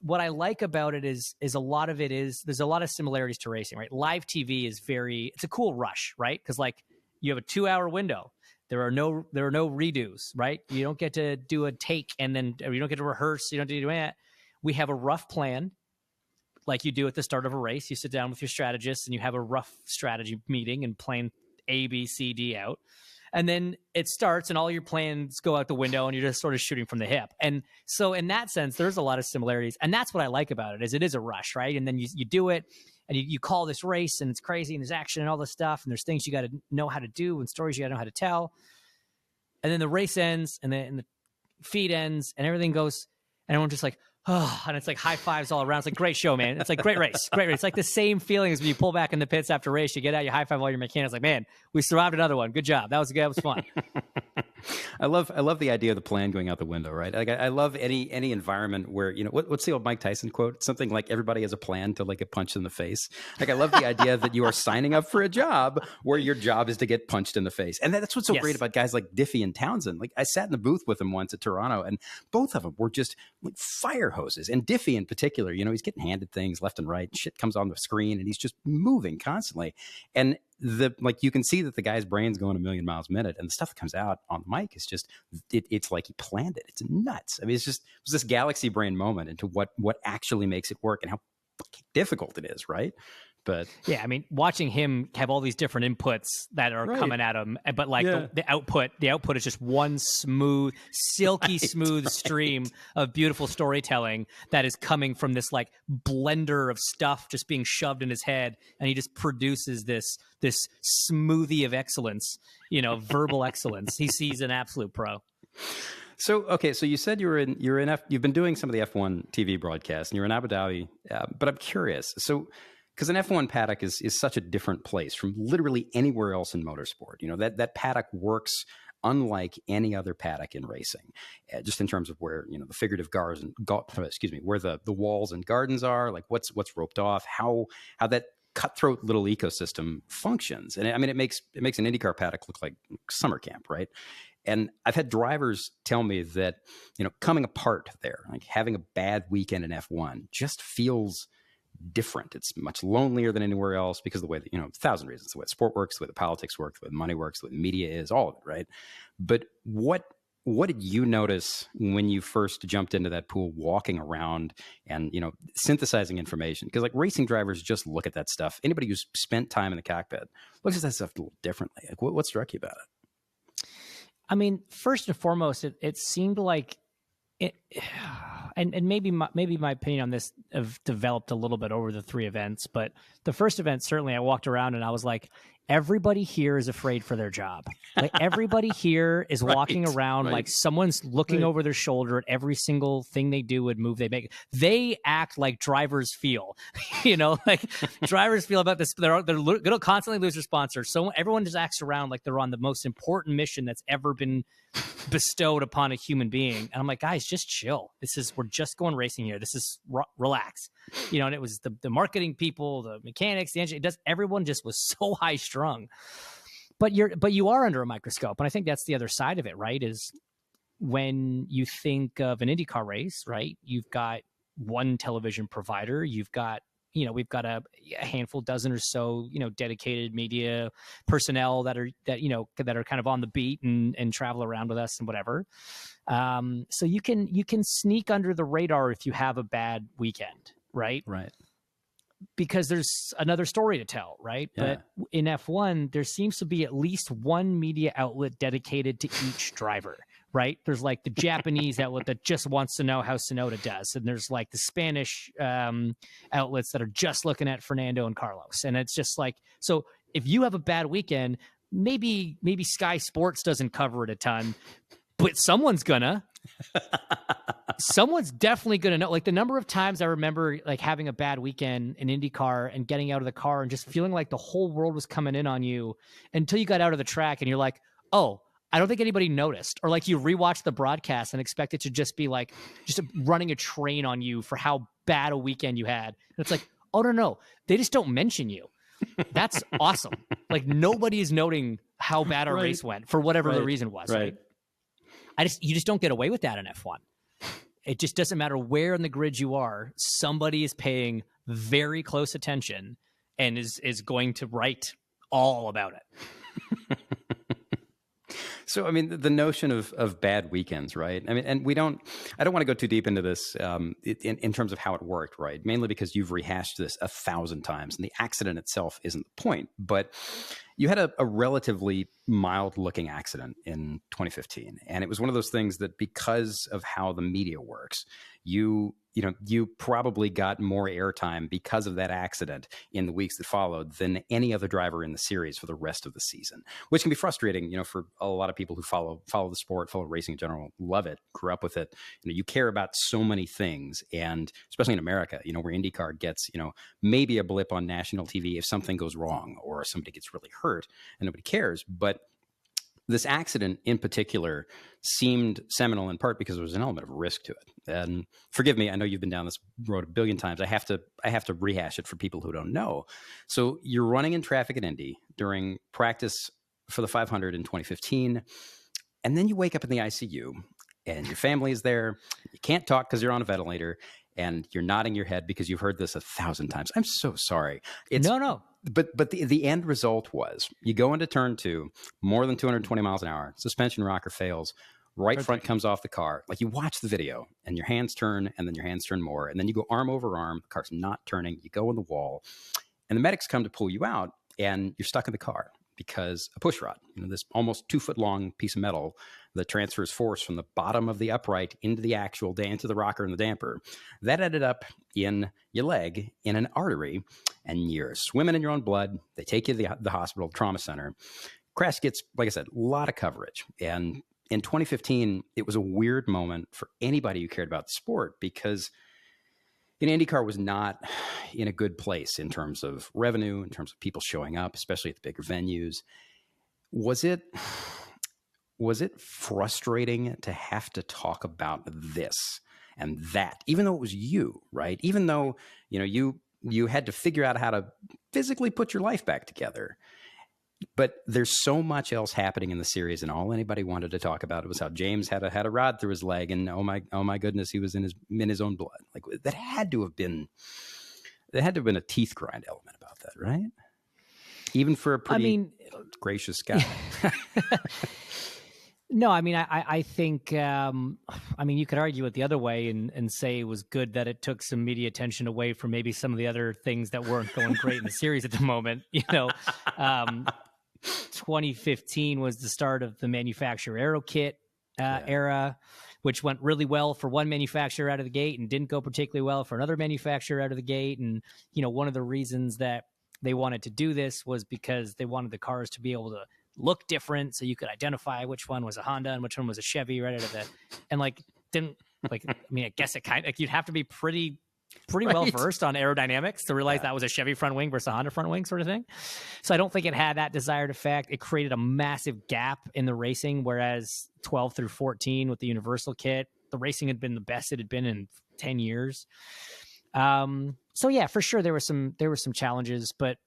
what I like about it is a lot of it is there's a lot of similarities to racing, right? Live TV is it's a cool rush, right? Because like you have a 2-hour window. There are no redos, right? You don't get to do a take and then you don't get to rehearse. You don't do that. We have a rough plan like you do at the start of a race. You sit down with your strategist and you have a rough strategy meeting and plan A, B, C, D out. And then it starts and all your plans go out the window and you're just sort of shooting from the hip. And so in that sense, there's a lot of similarities. And that's what I like about it, is it is a rush, right? And then you do it and you call this race and it's crazy and there's action and all this stuff. And there's things you got to know how to do and stories you got to know how to tell. And then the race ends and the feed ends and everything goes and everyone's just like, oh, and it's like high fives all around. It's like, great show, man. It's like great race, great race. It's like the same feeling as when you pull back in the pits after race, you get out, you high five all your mechanics. Like, man, we survived another one. Good job. That was good. That was fun. I love the idea of the plan going out the window, right? Like I love any environment where, what's the old Mike Tyson quote? Something like everybody has a plan to like get punched in the face. Like I love the idea that you are signing up for a job where your job is to get punched in the face. And that's what's so great about guys like Diffie and Townsend. Like I sat in the booth with them once at Toronto and both of them were just like fire hoses. And Diffie in particular, he's getting handed things left and right. Shit comes on the screen and he's just moving constantly. And you can see that the guy's brain's going a million miles a minute, and the stuff that comes out on the mic is just it's like he planned it. It's nuts. I mean, it was this galaxy brain moment into what actually makes it work and how fucking difficult it is, right? But yeah, I mean, watching him have all these different inputs that are coming at him, but like the output is just one smooth, silky smooth stream of beautiful storytelling that is coming from this like blender of stuff just being shoved in his head, and he just produces this smoothie of excellence, verbal excellence. He's an absolute pro. So, okay, so you said you've been doing some of the F1 TV broadcasts, and you're in Abu Dhabi, but I'm curious. So, because an F1 paddock is such a different place from literally anywhere else in motorsport. That paddock works unlike any other paddock in racing, just in terms of where, the figurative where the walls and gardens are, like what's roped off, how that cutthroat little ecosystem functions. And I mean, it makes an IndyCar paddock look like summer camp, right? And I've had drivers tell me that, coming apart there, like having a bad weekend in F1 just feels different. It's much lonelier than anywhere else because of the way that, 1,000 reasons, the way the sport works, the way the politics work, the way the money works, the way the media is, all of it, right? But what did you notice when you first jumped into that pool, walking around and, synthesizing information? Because like racing drivers just look at that stuff. Anybody who's spent time in the cockpit looks at that stuff a little differently. Like what struck you about it? I mean, first and foremost, it seemed like it, and maybe my opinion on this have developed a little bit over the 3 events, but the first event, certainly I walked around and I was like, everybody here is afraid for their job. Like everybody here is walking around like someone's looking over their shoulder at every single thing they do and move they make. They act like drivers feel, like drivers feel about this. They're going to constantly lose their sponsor. So everyone just acts around like they're on the most important mission that's ever been bestowed upon a human being. And I'm like, guys, just chill. We're just going racing here. This is relax. And it was the marketing people, the mechanics, the engineer. Everyone just was so high strung. strung. But you are under a microscope. And I think that's the other side of it, right? Is when you think of an IndyCar race, right? You've got one television provider. You've got, we've got a handful, dozen or so, dedicated media personnel that are kind of on the beat and travel around with us and whatever. So you can sneak under the radar if you have a bad weekend, right? Right. Because there's another story to tell, right? Yeah. But in F1, there seems to be at least one media outlet dedicated to each driver, right? There's like the Japanese outlet that just wants to know how Tsunoda does. And there's like the Spanish outlets that are just looking at Fernando and Carlos. And it's just like, so if you have a bad weekend, maybe Sky Sports doesn't cover it a ton, but someone's definitely going to know. Like the number of times I remember like having a bad weekend in IndyCar and getting out of the car and just feeling like the whole world was coming in on you until you got out of the track and you're like, oh, I don't think anybody noticed. Or like you rewatch the broadcast and expect it to just be like just running a train on you for how bad a weekend you had. And it's like, oh, no, they just don't mention you. That's awesome. Like nobody is noting how bad our race went for whatever the reason was. Right. You just don't get away with that in F1. It just doesn't matter where in the grid you are. Somebody is paying very close attention and is going to write all about it. So, I mean, the notion of bad weekends, right? I mean, and I don't want to go too deep into this in terms of how it worked, right? Mainly because you've rehashed this 1,000 times and the accident itself isn't the point. But you had a relatively mild looking accident in 2015. And it was one of those things that because of how the media works, you probably got more airtime because of that accident in the weeks that followed than any other driver in the series for the rest of the season, which can be frustrating, for a lot of people who follow the sport, follow racing in general, love it, grew up with it. You care about so many things. And especially in America, where IndyCar gets, maybe a blip on national TV if something goes wrong or somebody gets really hurt and nobody cares. But this accident in particular seemed seminal in part because there was an element of risk to it. And forgive me, I know you've been down this road a billion times. I have to rehash it for people who don't know. So you're running in traffic at Indy during practice for the 500 in 2015. And then you wake up in the ICU and your family is there. You can't talk because you're on a ventilator and you're nodding your head because you've heard this 1,000 times. I'm so sorry. No. But the end result was you go into turn 2, more than 220 miles an hour, suspension rocker fails, right front comes off the car. Like you watch the video and your hands turn and then your hands turn more. And then you go arm over arm, the car's not turning, you go in the wall and the medics come to pull you out and you're stuck in the car because a push rod, this almost 2 foot long piece of metal that transfers force from the bottom of the upright into the into the rocker and the damper, that ended up in your leg in an artery and you're swimming in your own blood. They take you to the hospital, trauma center. Crash gets, like I said, a lot of coverage. And in 2015, it was a weird moment for anybody who cared about the sport because IndyCar was not in a good place in terms of revenue, in terms of people showing up, especially at the bigger venues. Was it frustrating to have to talk about this and that, even though it was you, right? Even though, you had to figure out how to physically put your life back together. But there's so much else happening in the series, and all anybody wanted to talk about was how James had a rod through his leg, and oh my goodness, he was in his own blood. Like that had to have been a teeth grind element about that, right? Even for a pretty gracious guy. No, I think, you could argue it the other way and say it was good that it took some media attention away from maybe some of the other things that weren't going great in the series at the moment. 2015 was the start of the manufacturer aero kit era, which went really well for one manufacturer out of the gate and didn't go particularly well for another manufacturer out of the gate. And, one of the reasons that they wanted to do this was because they wanted the cars to be able to look different so you could identify which one was a Honda and which one was a Chevy right out of the, and I guess it kind of, you'd have to be pretty well versed on aerodynamics to realize that was a Chevy front wing versus a Honda front wing sort of thing. So I don't think it had that desired effect. It created a massive gap in the racing, whereas 12 through 14 with the universal kit, the racing had been the best it had been in 10 years. So yeah, for sure there were some challenges, but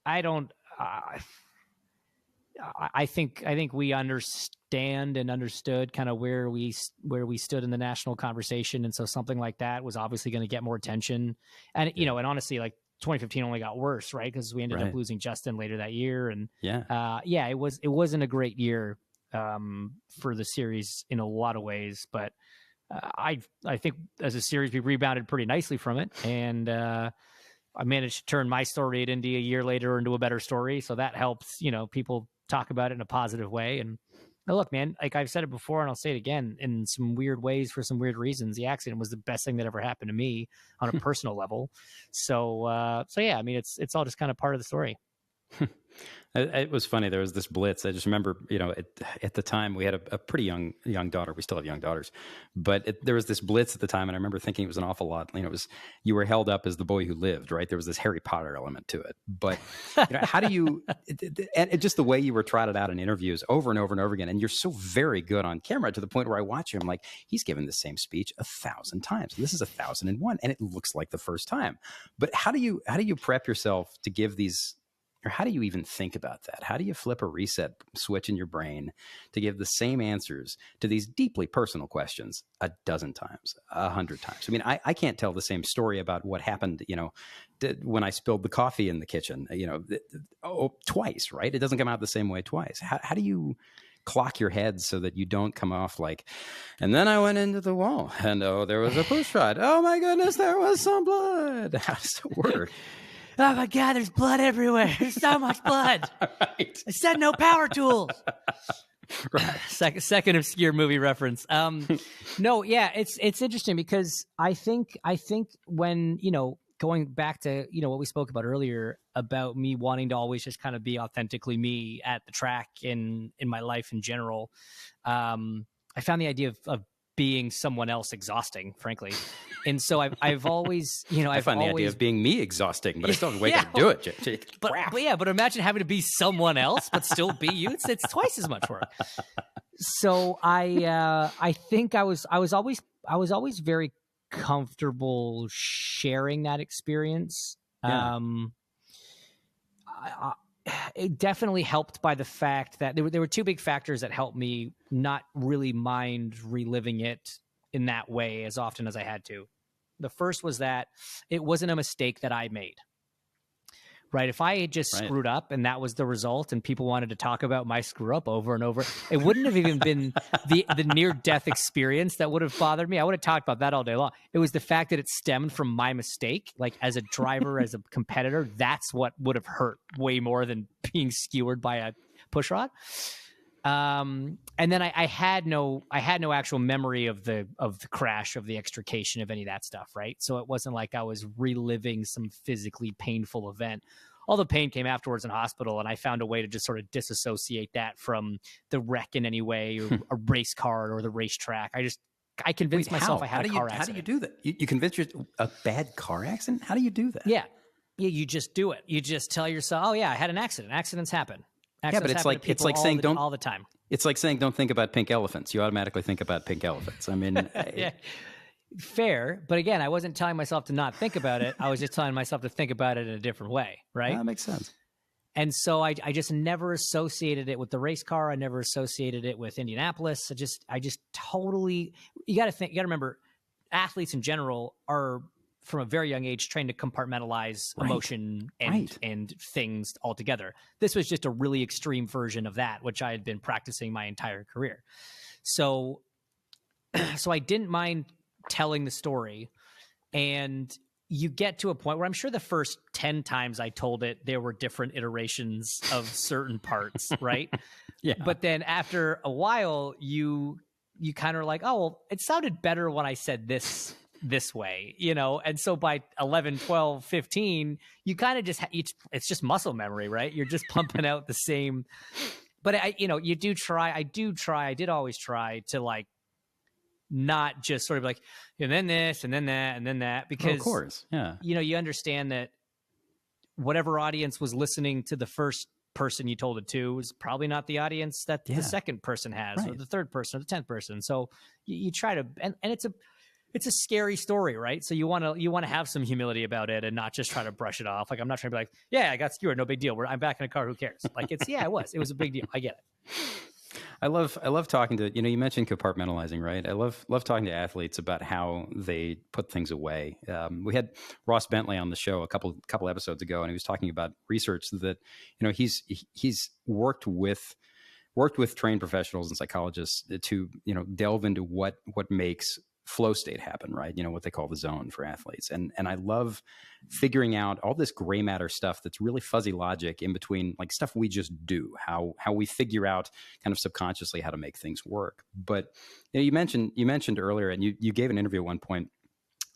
I don't I think we understand and understood kind of where we stood in the national conversation, and so something like that was obviously going to get more attention. And you know, and honestly, like 2015 only got worse, right? Because we ended up losing Justin later that year, and it wasn't a great year for the series in a lot of ways, but I think as a series we rebounded pretty nicely from it, and I managed to turn my story at Indy a year later into a better story, so that helps, you know, people talk about it in a positive way. And look, man, like I've said it before and I'll say it again, in some weird ways for some weird reasons, the accident was the best thing that ever happened to me on a personal level. So yeah, I mean, it's all just kind of part of the story. It was funny. There was this blitz. I just remember, you know, at the time we had a pretty young daughter. We still have young daughters, but there was this blitz at the time, and I remember thinking it was an awful lot. You know, it was, you were held up as the boy who lived, right? There was this Harry Potter element to it. But you know, how do you, and just the way you were trotted out in interviews over and over and over again, and you're so very good on camera to the point where I watch you, I'm like, he's given the same speech 1,000 times. This is 1,001, and it looks like the first time. But how do you prep yourself to give these? Or how do you even think about that? How do you flip a reset switch in your brain to give the same answers to these deeply personal questions 12 times, 100 times? I mean, I can't tell the same story about what happened, you know, when I spilled the coffee in the kitchen, you know, twice, right? It doesn't come out the same way twice. How do you clock your head so that you don't come off like, and then I went into the wall and there was a push rod. Oh my goodness, there was some blood. How does it work? Oh my God, there's blood everywhere. There's so much blood. Right. I said no power tools. Right. Second obscure movie reference. No, yeah, it's interesting because I think when, you know, going back to, you know, what we spoke about earlier about me wanting to always just kind of be authentically me at the track in my life in general, I found the idea of being someone else exhausting, frankly. And so I've always, you know, I find the idea of being me exhausting, but I still have a way to do it. But imagine having to be someone else, but still be you. It's twice as much work. So I think I was always very comfortable sharing that experience. Yeah. It definitely helped by the fact that there were two big factors that helped me not really mind reliving it in that way as often as I had to. The first was that it wasn't a mistake that I made. Right? If I had just screwed up and that was the result and people wanted to talk about my screw up over and over, it wouldn't have even been the near-death experience that would have bothered me. I would have talked about that all day long. It was the fact that it stemmed from my mistake. Like as a driver, as a competitor, that's what would have hurt way more than being skewered by a push rod. And then I had no actual memory of the crash, of the extrication, of any of that stuff, right? So it wasn't like I was reliving some physically painful event. All the pain came afterwards in hospital, and I found a way to just sort of disassociate that from the wreck in any way, or a race car or the racetrack. I convinced myself I had a car accident. How do you do that? You convince a bad car accident? How do you do that? Yeah, you just do it. You just tell yourself, oh yeah, I had an accident. Accidents happen. But it's like saying don't all the time. It's like saying don't think about pink elephants. You automatically think about pink elephants. I mean, yeah, fair. But again, I wasn't telling myself to not think about it. I was just telling myself to think about it in a different way. Right? That makes sense. And so I just never associated it with the race car. I never associated it with Indianapolis. I just totally. You got to remember, athletes in general are, from a very young age, trained to compartmentalize emotion and things altogether. This was just a really extreme version of that, which I had been practicing my entire career. So I didn't mind telling the story. And you get to a point where I'm sure the first 10 times I told it, there were different iterations of certain parts, right? Yeah. But then after a while, you kind of are like, oh, well, it sounded better when I said this way, you know? And so by 11, 12, 15, you kind of just, it's just muscle memory, right? You're just pumping out the same, but I did always try to like, not just sort of like, and then this, and then that, and then that, because of course, yeah. You know, you understand that whatever audience was listening to the first person you told it to was probably not the audience that the second person has, or the third person, or the 10th person. So you try to, and it's it's a scary story, right? So you want to have some humility about it and not just try to brush it off. Like, I'm not trying to be like, yeah, I got skewered, no big deal. I'm back in a car, who cares? Like, it was a big deal. I get it. I love talking to, you mentioned compartmentalizing, right? I love talking to athletes about how they put things away. We had Ross Bentley on the show a couple episodes ago, and he was talking about research that, he's worked with trained professionals and psychologists to, delve into what makes flow state happen, right? What they call the zone for athletes. And I love figuring out all this gray matter stuff that's really fuzzy logic in between, like stuff we just do, how we figure out kind of subconsciously how to make things work. But you mentioned earlier, and you gave an interview at one point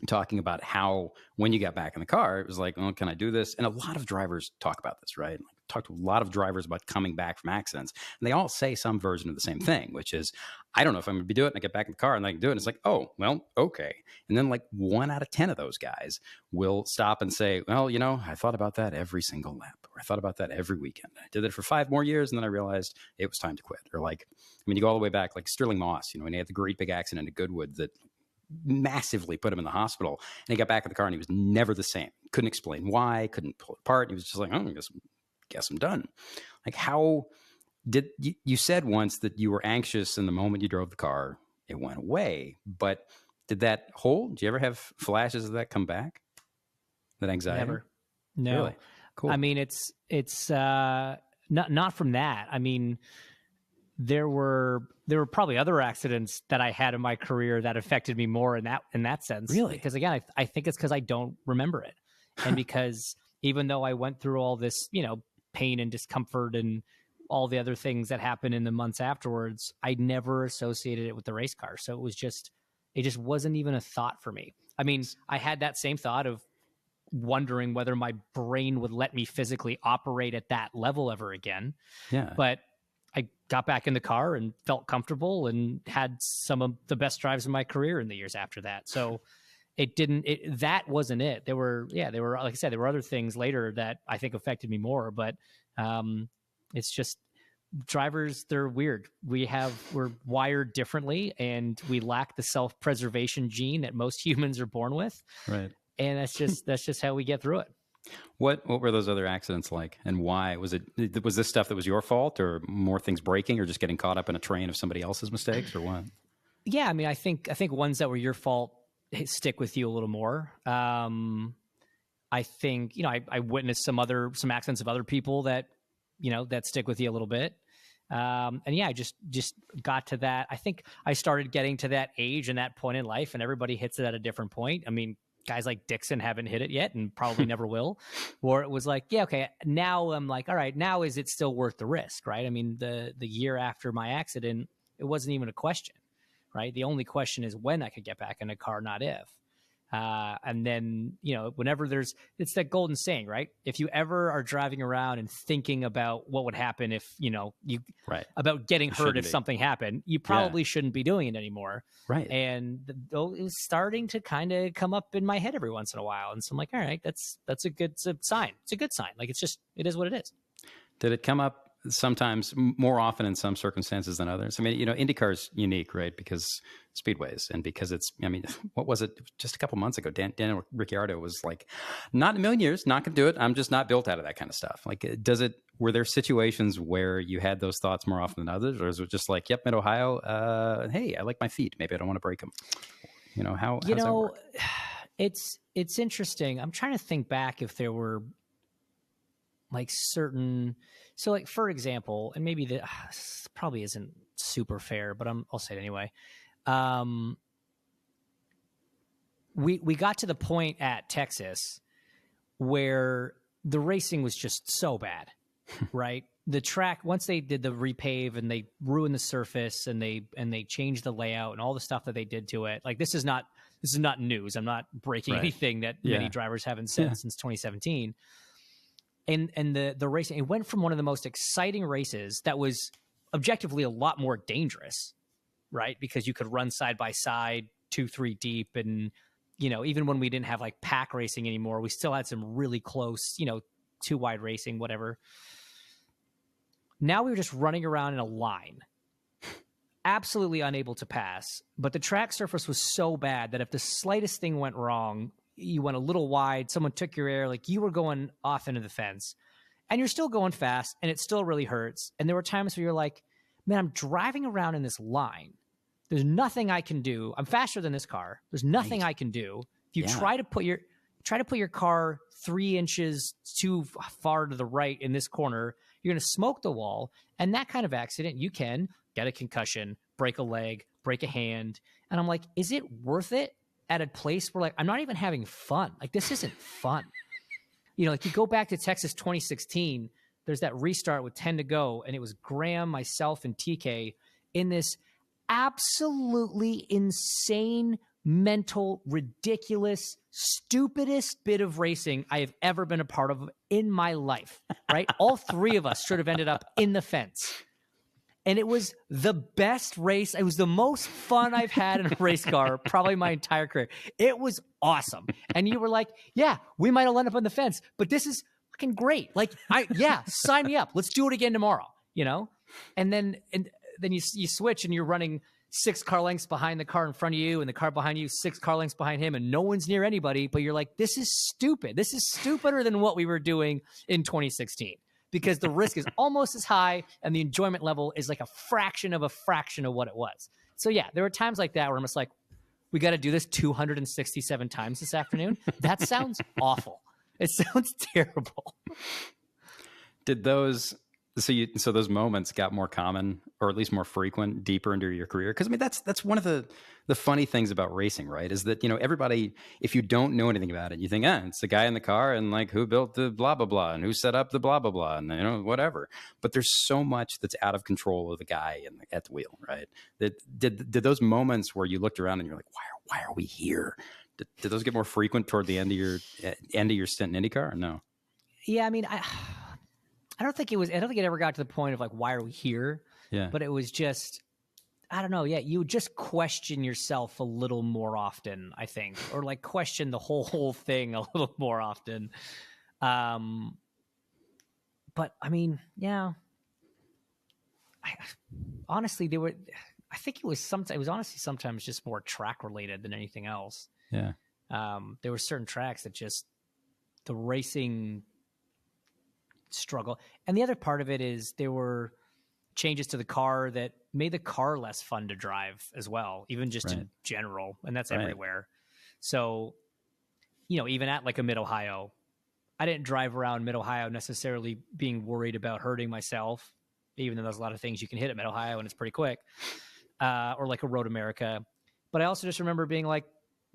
talking about how when you got back in the car, it was like, oh, can I do this? And a lot of drivers talk about this, right? Like, talk to a lot of drivers about coming back from accidents, and they all say some version of the same thing, which is, I don't know if I'm going to be doing it. And I get back in the car and I can do it. And it's like, oh, well, okay. And then like 1 out of 10 of those guys will stop and say, well, I thought about that every single lap, or I thought about that every weekend. I did it for 5 more years, and then I realized it was time to quit. Or like, you go all the way back, like Sterling Moss, when he had the great big accident at Goodwood that massively put him in the hospital, and he got back in the car and he was never the same. Couldn't explain why, couldn't pull it apart. He was just like, oh, guess I'm done. Like, how did you said once that you were anxious, and the moment you drove the car, it went away, but did that hold? Do you ever have flashes of that come back? That anxiety? Never. No. Really? Cool. I mean, it's not from that. I mean, there were probably other accidents that I had in my career that affected me more in that sense. Really? Because again, I think it's because I don't remember it. And because even though I went through all this, pain and discomfort and all the other things that happened in the months afterwards, I never associated it with the race car. So it just wasn't even a thought for me. I mean, I had that same thought of wondering whether my brain would let me physically operate at that level ever again. Yeah. But I got back in the car and felt comfortable and had some of the best drives of my career in the years after that. So that wasn't it. There were, like I said, there were other things later that I think affected me more, but it's just drivers, they're weird. We're wired differently, and we lack the self-preservation gene that most humans are born with. Right. And that's just how we get through it. What were those other accidents like, and why? Was this stuff that was your fault, or more things breaking, or just getting caught up in a train of somebody else's mistakes, or what? Yeah, I mean, I think ones that were your fault stick with you a little more. I think, I witnessed some accidents of other people that, that stick with you a little bit. And yeah, I just got to that. I think I started getting to that age and that point in life, and everybody hits it at a different point. I mean, guys like Dixon haven't hit it yet and probably never will. Or it was like, yeah, okay, now I'm like, all right, now is it still worth the risk, right? I mean, the year after my accident, it wasn't even a question, right? The only question is when I could get back in a car, not if. And then, whenever it's that golden saying, right? If you ever are driving around and thinking about what would happen if, about getting hurt if something happened, you probably shouldn't be doing it anymore. Right. And it was starting to kind of come up in my head every once in a while. And so I'm like, all right, that's a good sign. It's a good sign. Like, it is what it is. Did it come up sometimes more often in some circumstances than others? I mean, IndyCar is unique, right? Because speedways, and because what was it? Just a couple months ago, Daniel Ricciardo was like, not in a million years, not going to do it. I'm just not built out of that kind of stuff. Like, were there situations where you had those thoughts more often than others? Or is it just like, yep, Mid-Ohio, hey, I like my feet. Maybe I don't want to break them. How does that work? It's interesting. I'm trying to think back if there were like certain, so like, for example, and maybe this probably isn't super fair, but I'll say it anyway. We got to the point at Texas where the racing was just so bad, right? The track, once they did the repave and they ruined the surface and they changed the layout and all the stuff that they did to it. Like, this is not news. I'm not breaking anything that many drivers haven't said since 2017. And the racing, it went from one of the most exciting races that was objectively a lot more dangerous, right? Because you could run side by side, 2-3 deep. And, even when we didn't have like pack racing anymore, we still had some really close, 2 wide racing, whatever. Now we were just running around in a line absolutely unable to pass, but the track surface was so bad that if the slightest thing went wrong, you went a little wide, someone took your air, like you were going off into the fence, and you're still going fast, and it still really hurts. And there were times where you're like, man, I'm driving around in this line. There's nothing I can do. I'm faster than this car. There's nothing I can do. If you try to put your car 3 inches too far to the right in this corner, you're going to smoke the wall. And that kind of accident, you can get a concussion, break a leg, break a hand. And I'm like, is it worth it at a place where, like, I'm not even having fun? Like, this isn't fun. You know, like, you go back to Texas 2016, there's that restart with 10 to go, and it was Graham, myself, and TK in this absolutely insane, mental, ridiculous, stupidest bit of racing I have ever been a part of in my life, right? All 3 of us should have ended up in the fence. And it was the best race. It was the most fun I've had in a race car, probably my entire career. It was awesome. And you were like, yeah, we might have ended up on the fence, but this is fucking great. Like, sign me up. Let's do it again tomorrow, you know? And then you switch and you're running 6 car lengths behind the car in front of you, and the car behind you 6 car lengths behind him, and no one's near anybody, but you're like, this is stupid. This is stupider than what we were doing in 2016. Because the risk is almost as high and the enjoyment level is like a fraction of what it was. So yeah, there were times like that where I'm just like, we got to do this 267 times this afternoon. That sounds awful. It sounds terrible. Did those, so those moments got more common, or at least more frequent, deeper into your career? Because I mean, that's one of the funny things about racing, right? Is that, you know, everybody, if you don't know anything about it, you think, it's the guy in the car, and like, who built the blah blah blah, and who set up the blah blah blah, and, you know, whatever. But there's so much that's out of control of the guy at the wheel, right? Did those moments where you looked around and you're like, why are we here? Did those get more frequent toward the end of your stint in IndyCar, or no? Yeah, I mean, I don't think it ever got to the point of like, why are we here? Yeah. But it was just, I don't know. Yeah. You would just question yourself a little more often, I think, or like question the whole thing a little more often. But I mean, yeah, honestly, I think it was honestly sometimes just more track related than anything else. Yeah. There were certain tracks that just the racing struggle. And the other part of it is there were changes to the car that made the car less fun to drive as well, even just in general. And that's everywhere. So, you know, even at like a Mid-Ohio, I didn't drive around Mid-Ohio necessarily being worried about hurting myself, even though there's a lot of things you can hit at Mid-Ohio and it's pretty quick, or like a Road America. But I also just remember being like,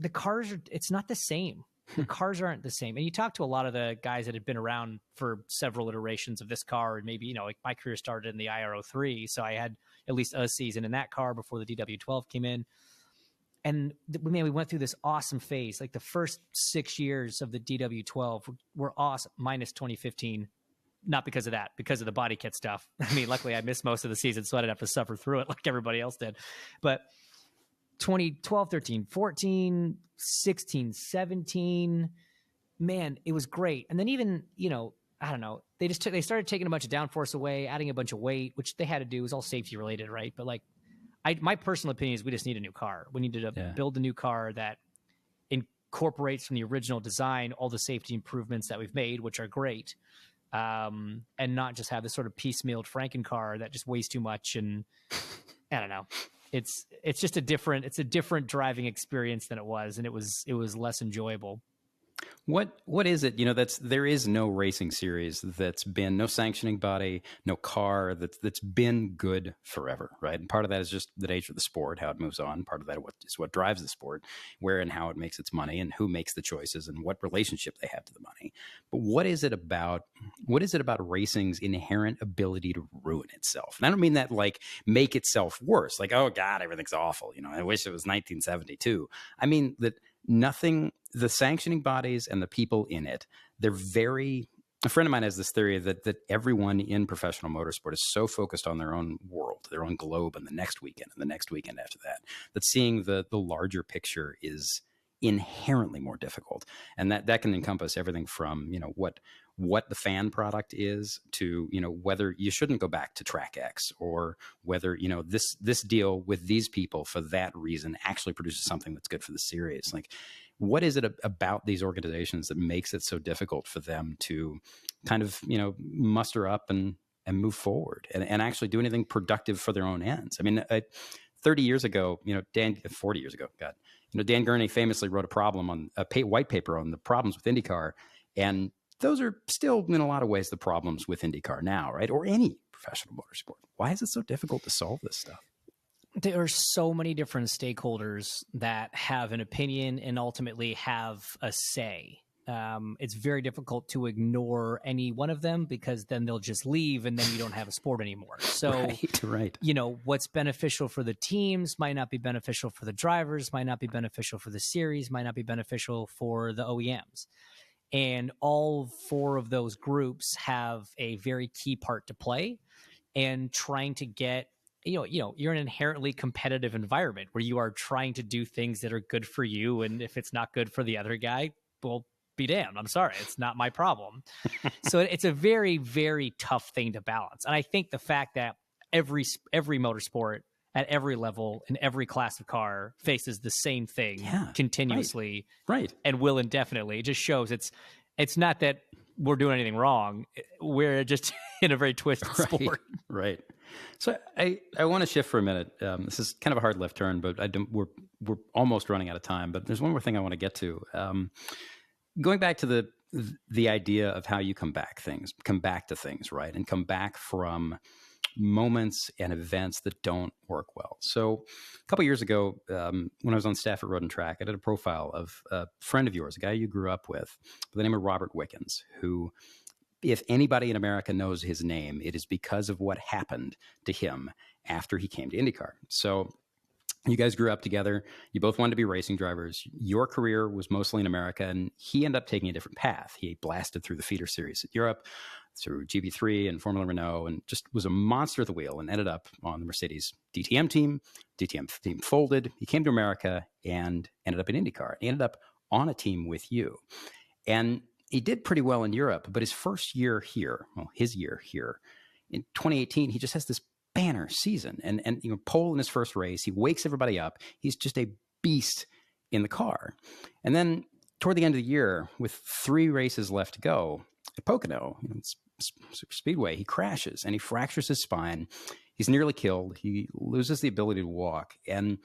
it's not the same. The cars aren't the same. And you talk to a lot of the guys that had been around for several iterations of this car. And maybe, you know, like my career started in the IRO3. So I had at least a season in that car before the DW12 came in. And man, we went through this awesome phase. Like the first 6 years of the DW12 were awesome, minus 2015. Not because of that, because of the body kit stuff. I mean, luckily I missed most of the season, so I didn't have to suffer through it like everybody else did. But 2012, 13, 14, 16, 17, man, it was great. And then even, you know, I don't know, they started taking a bunch of downforce away, adding a bunch of weight, which they had to do. It was all safety related, right? But like, my personal opinion is we just need a new car. We need to build a new car that incorporates from the original design all the safety improvements that we've made, which are great, and not just have this sort of piecemealed Franken car that just weighs too much. And I don't know. It's just a different driving experience than it was, and it was less enjoyable. What is it? You know, there is no racing series that's been, no sanctioning body, no car that's been good forever, right? And part of that is just the nature of the sport, how it moves on. Part of that is what drives the sport, where and how it makes its money, and who makes the choices, and what relationship they have to the money. But what is it about racing's inherent ability to ruin itself? And I don't mean that like make itself worse, like, oh God, everything's awful. You know, I wish it was 1972. I mean that the sanctioning bodies and the people in it, a friend of mine has this theory that everyone in professional motorsport is so focused on their own world, their own globe, and the next weekend and the next weekend after that seeing the larger picture is inherently more difficult. And that can encompass everything from, you know, what what the fan product is to, whether you shouldn't go back to track X, or whether, this deal with these people for that reason actually produces something that's good for the series. Like, what is it about these organizations that makes it so difficult for them to kind of, muster up and move forward and actually do anything productive for their own ends? I mean, 30 years ago, 40 years ago, God, Dan Gurney famously wrote a white paper on the problems with IndyCar. And those are still, in a lot of ways, the problems with IndyCar now, right? Or any professional motorsport. Why is it so difficult to solve this stuff? There are so many different stakeholders that have an opinion and ultimately have a say. It's very difficult to ignore any one of them, because then they'll just leave and then you don't have a sport anymore. So, right. What's beneficial for the teams might not be beneficial for the drivers, might not be beneficial for the series, might not be beneficial for the OEMs. And all four of those groups have a very key part to play, and trying to get, you're in an inherently competitive environment where you are trying to do things that are good for you. And if it's not good for the other guy, well, be damned. I'm sorry. It's not my problem. So it's a very, very tough thing to balance. And I think the fact that every motorsport at every level in every class of car faces the same thing continuously, right, and will indefinitely, it just shows it's not that we're doing anything wrong. We're just in a very twisted sport. Right. So I want to shift for a minute. This is kind of a hard left turn, but we're almost running out of time. But there's one more thing I want to get to. Going back to the idea of how you come back to things, right? And come back from moments and events that don't work well. So a couple of years ago, when I was on staff at Road and Track, I did a profile of a friend of yours, a guy you grew up with, by the name of Robert Wickens, who, if anybody in America knows his name, it is because of what happened to him after he came to IndyCar. So you guys grew up together. You both wanted to be racing drivers. Your career was mostly in America, and he ended up taking a different path. He blasted through the feeder series in Europe, through GB3 and Formula Renault, and just was a monster at the wheel, and ended up on the Mercedes DTM team. DTM team folded. He came to America and ended up in IndyCar. He ended up on a team with you. And he did pretty well in Europe, but his first year here, his year here, in 2018, he just has this banner season, and pole in his first race. He wakes everybody up. He's just a beast in the car. And then toward the end of the year, with 3 races left to go at Pocono, super speedway, he crashes and he fractures his spine. He's nearly killed. He loses the ability to walk, and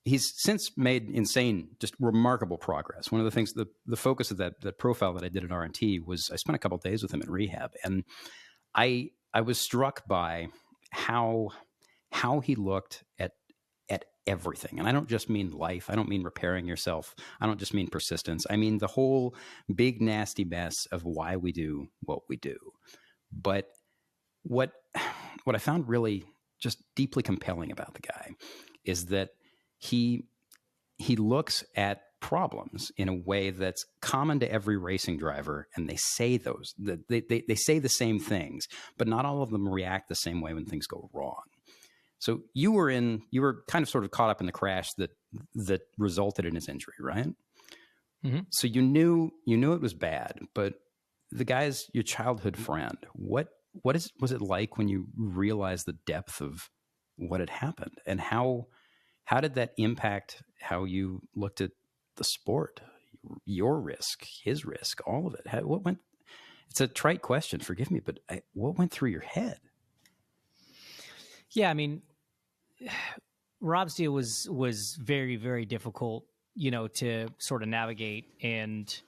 he's since made insane, just remarkable progress. One of the things, the focus of that profile that I did at RNT was I spent a couple of days with him in rehab, and I was struck by how he looked at everything. And I don't just mean life. I don't mean repairing yourself. I don't just mean persistence. I mean the whole big, nasty mess of why we do what we do. But what I found really just deeply compelling about the guy is that he looks at problems in a way that's common to every racing driver, and they say they say the same things, but not all of them react the same way when things go wrong. So you were kind of sort of caught up in the crash that resulted in his injury, right? Mm-hmm. So you knew it was bad, but the guy's your childhood friend. What was it like when you realized the depth of what had happened, and how did that impact how you looked at the sport, your risk, his risk, all of it? It's a trite question, forgive me, but what went through your head? Yeah, I mean, Rob's deal was very, very difficult, to sort of navigate. And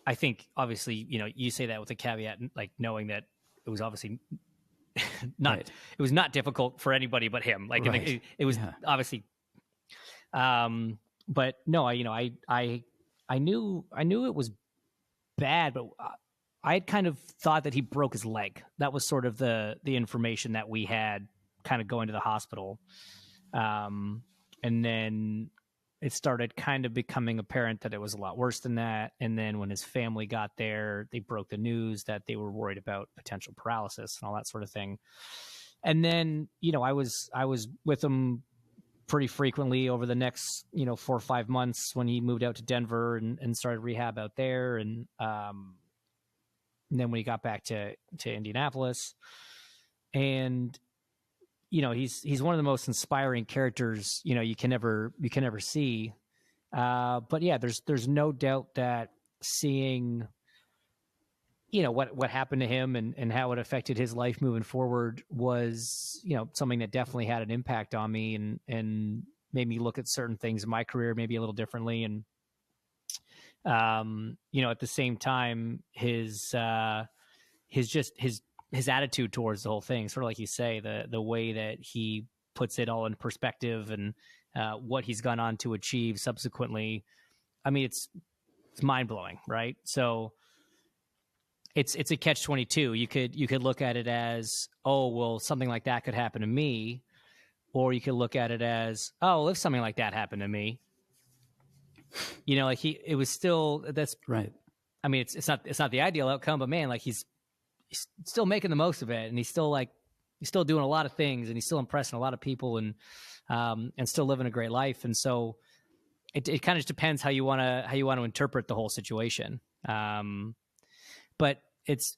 I think, obviously, you say that with a caveat, like knowing that it was obviously not, right. It was not difficult for anybody but him. Like, right. it was obviously, but no, I knew it was bad, but I had kind of thought that he broke his leg. That was sort of the information that we had kind of going to the hospital. And then it started kind of becoming apparent that it was a lot worse than that. And then when his family got there, they broke the news that they were worried about potential paralysis and all that sort of thing. And then, I was with him pretty frequently over the next, 4 or 5 months when he moved out to Denver and started rehab out there. And, and then when he got back to Indianapolis. And, you know, he's one of the most inspiring characters, you know, you can ever see. But yeah, there's no doubt that seeing, you know, what happened to him and how it affected his life moving forward was, you know, something that definitely had an impact on me and made me look at certain things in my career maybe a little differently. And, you know, at the same time, his attitude towards the whole thing, sort of like you say, the way that he puts it all in perspective and what he's gone on to achieve subsequently. I mean, it's mind blowing, right? So it's a catch-22. You could look at it as, oh, well, something like that could happen to me, or you could look at it as, oh, if something like that happened to me, you know, like it was still, that's right. I mean, it's not the ideal outcome, but man, like he's still making the most of it, and he's still doing a lot of things, and he's still impressing a lot of people, and still living a great life. And so it kind of just depends how you want to interpret the whole situation. But it's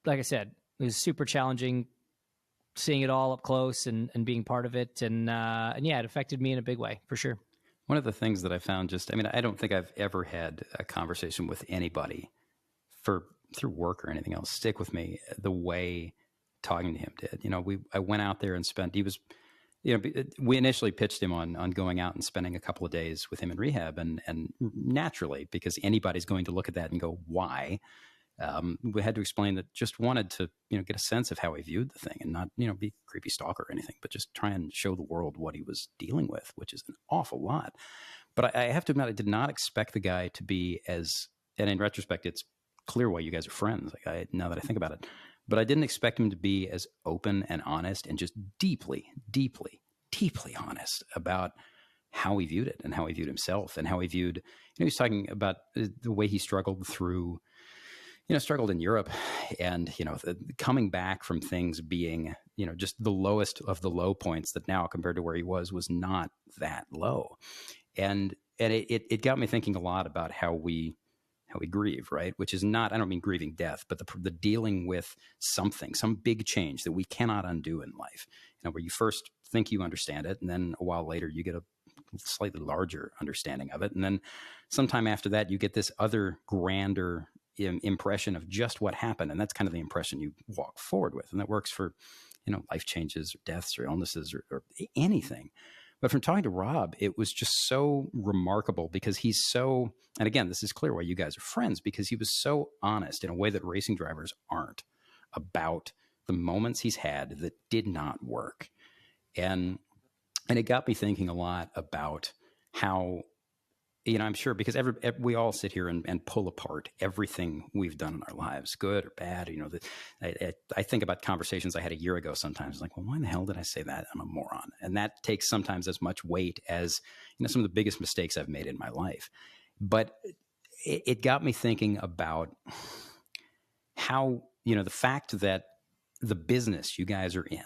like I said, it was super challenging seeing it all up close and being part of it. And yeah, it affected me in a big way for sure. One of the things that I found I don't think I've ever had a conversation with anybody through work or anything else stick with me the way talking to him did. You know, I went out there and we initially pitched him on going out and spending a couple of days with him in rehab, and naturally, because anybody's going to look at that and go, why? We had to explain that just wanted to, you know, get a sense of how he viewed the thing and not, you know, be a creepy stalker or anything, but just try and show the world what he was dealing with, which is an awful lot. But I have to admit, I did not expect the guy to be and in retrospect, it's clear why you guys are friends. Now that I think about it, but I didn't expect him to be as open and honest and just deeply, deeply, deeply honest about how he viewed it and how he viewed himself and how he viewed, you know, he's talking about the way he struggled in Europe and, you know, coming back from things being, you know, just the lowest of the low points that now compared to where he was not that low. And it got me thinking a lot about how we grieve, right? Which is not, I don't mean grieving death, but the dealing with some big change that we cannot undo in life, you know, where you first think you understand it. And then a while later you get a slightly larger understanding of it. And then sometime after that, you get this other grander impression of just what happened. And that's kind of the impression you walk forward with. And that works for, you know, life changes or deaths or illnesses or anything. But from talking to Rob, it was just so remarkable because he's so, and again, this is clear why you guys are friends, because he was so honest in a way that racing drivers aren't about the moments he's had that did not work. And it got me thinking a lot about how, you know, I'm sure because we all sit here and pull apart everything we've done in our lives, good or bad. You know, I think about conversations I had a year ago sometimes, like, well, why in the hell did I say that? I'm a moron. And that takes sometimes as much weight as, you know, some of the biggest mistakes I've made in my life. But it got me thinking about how, you know, the fact that the business you guys are in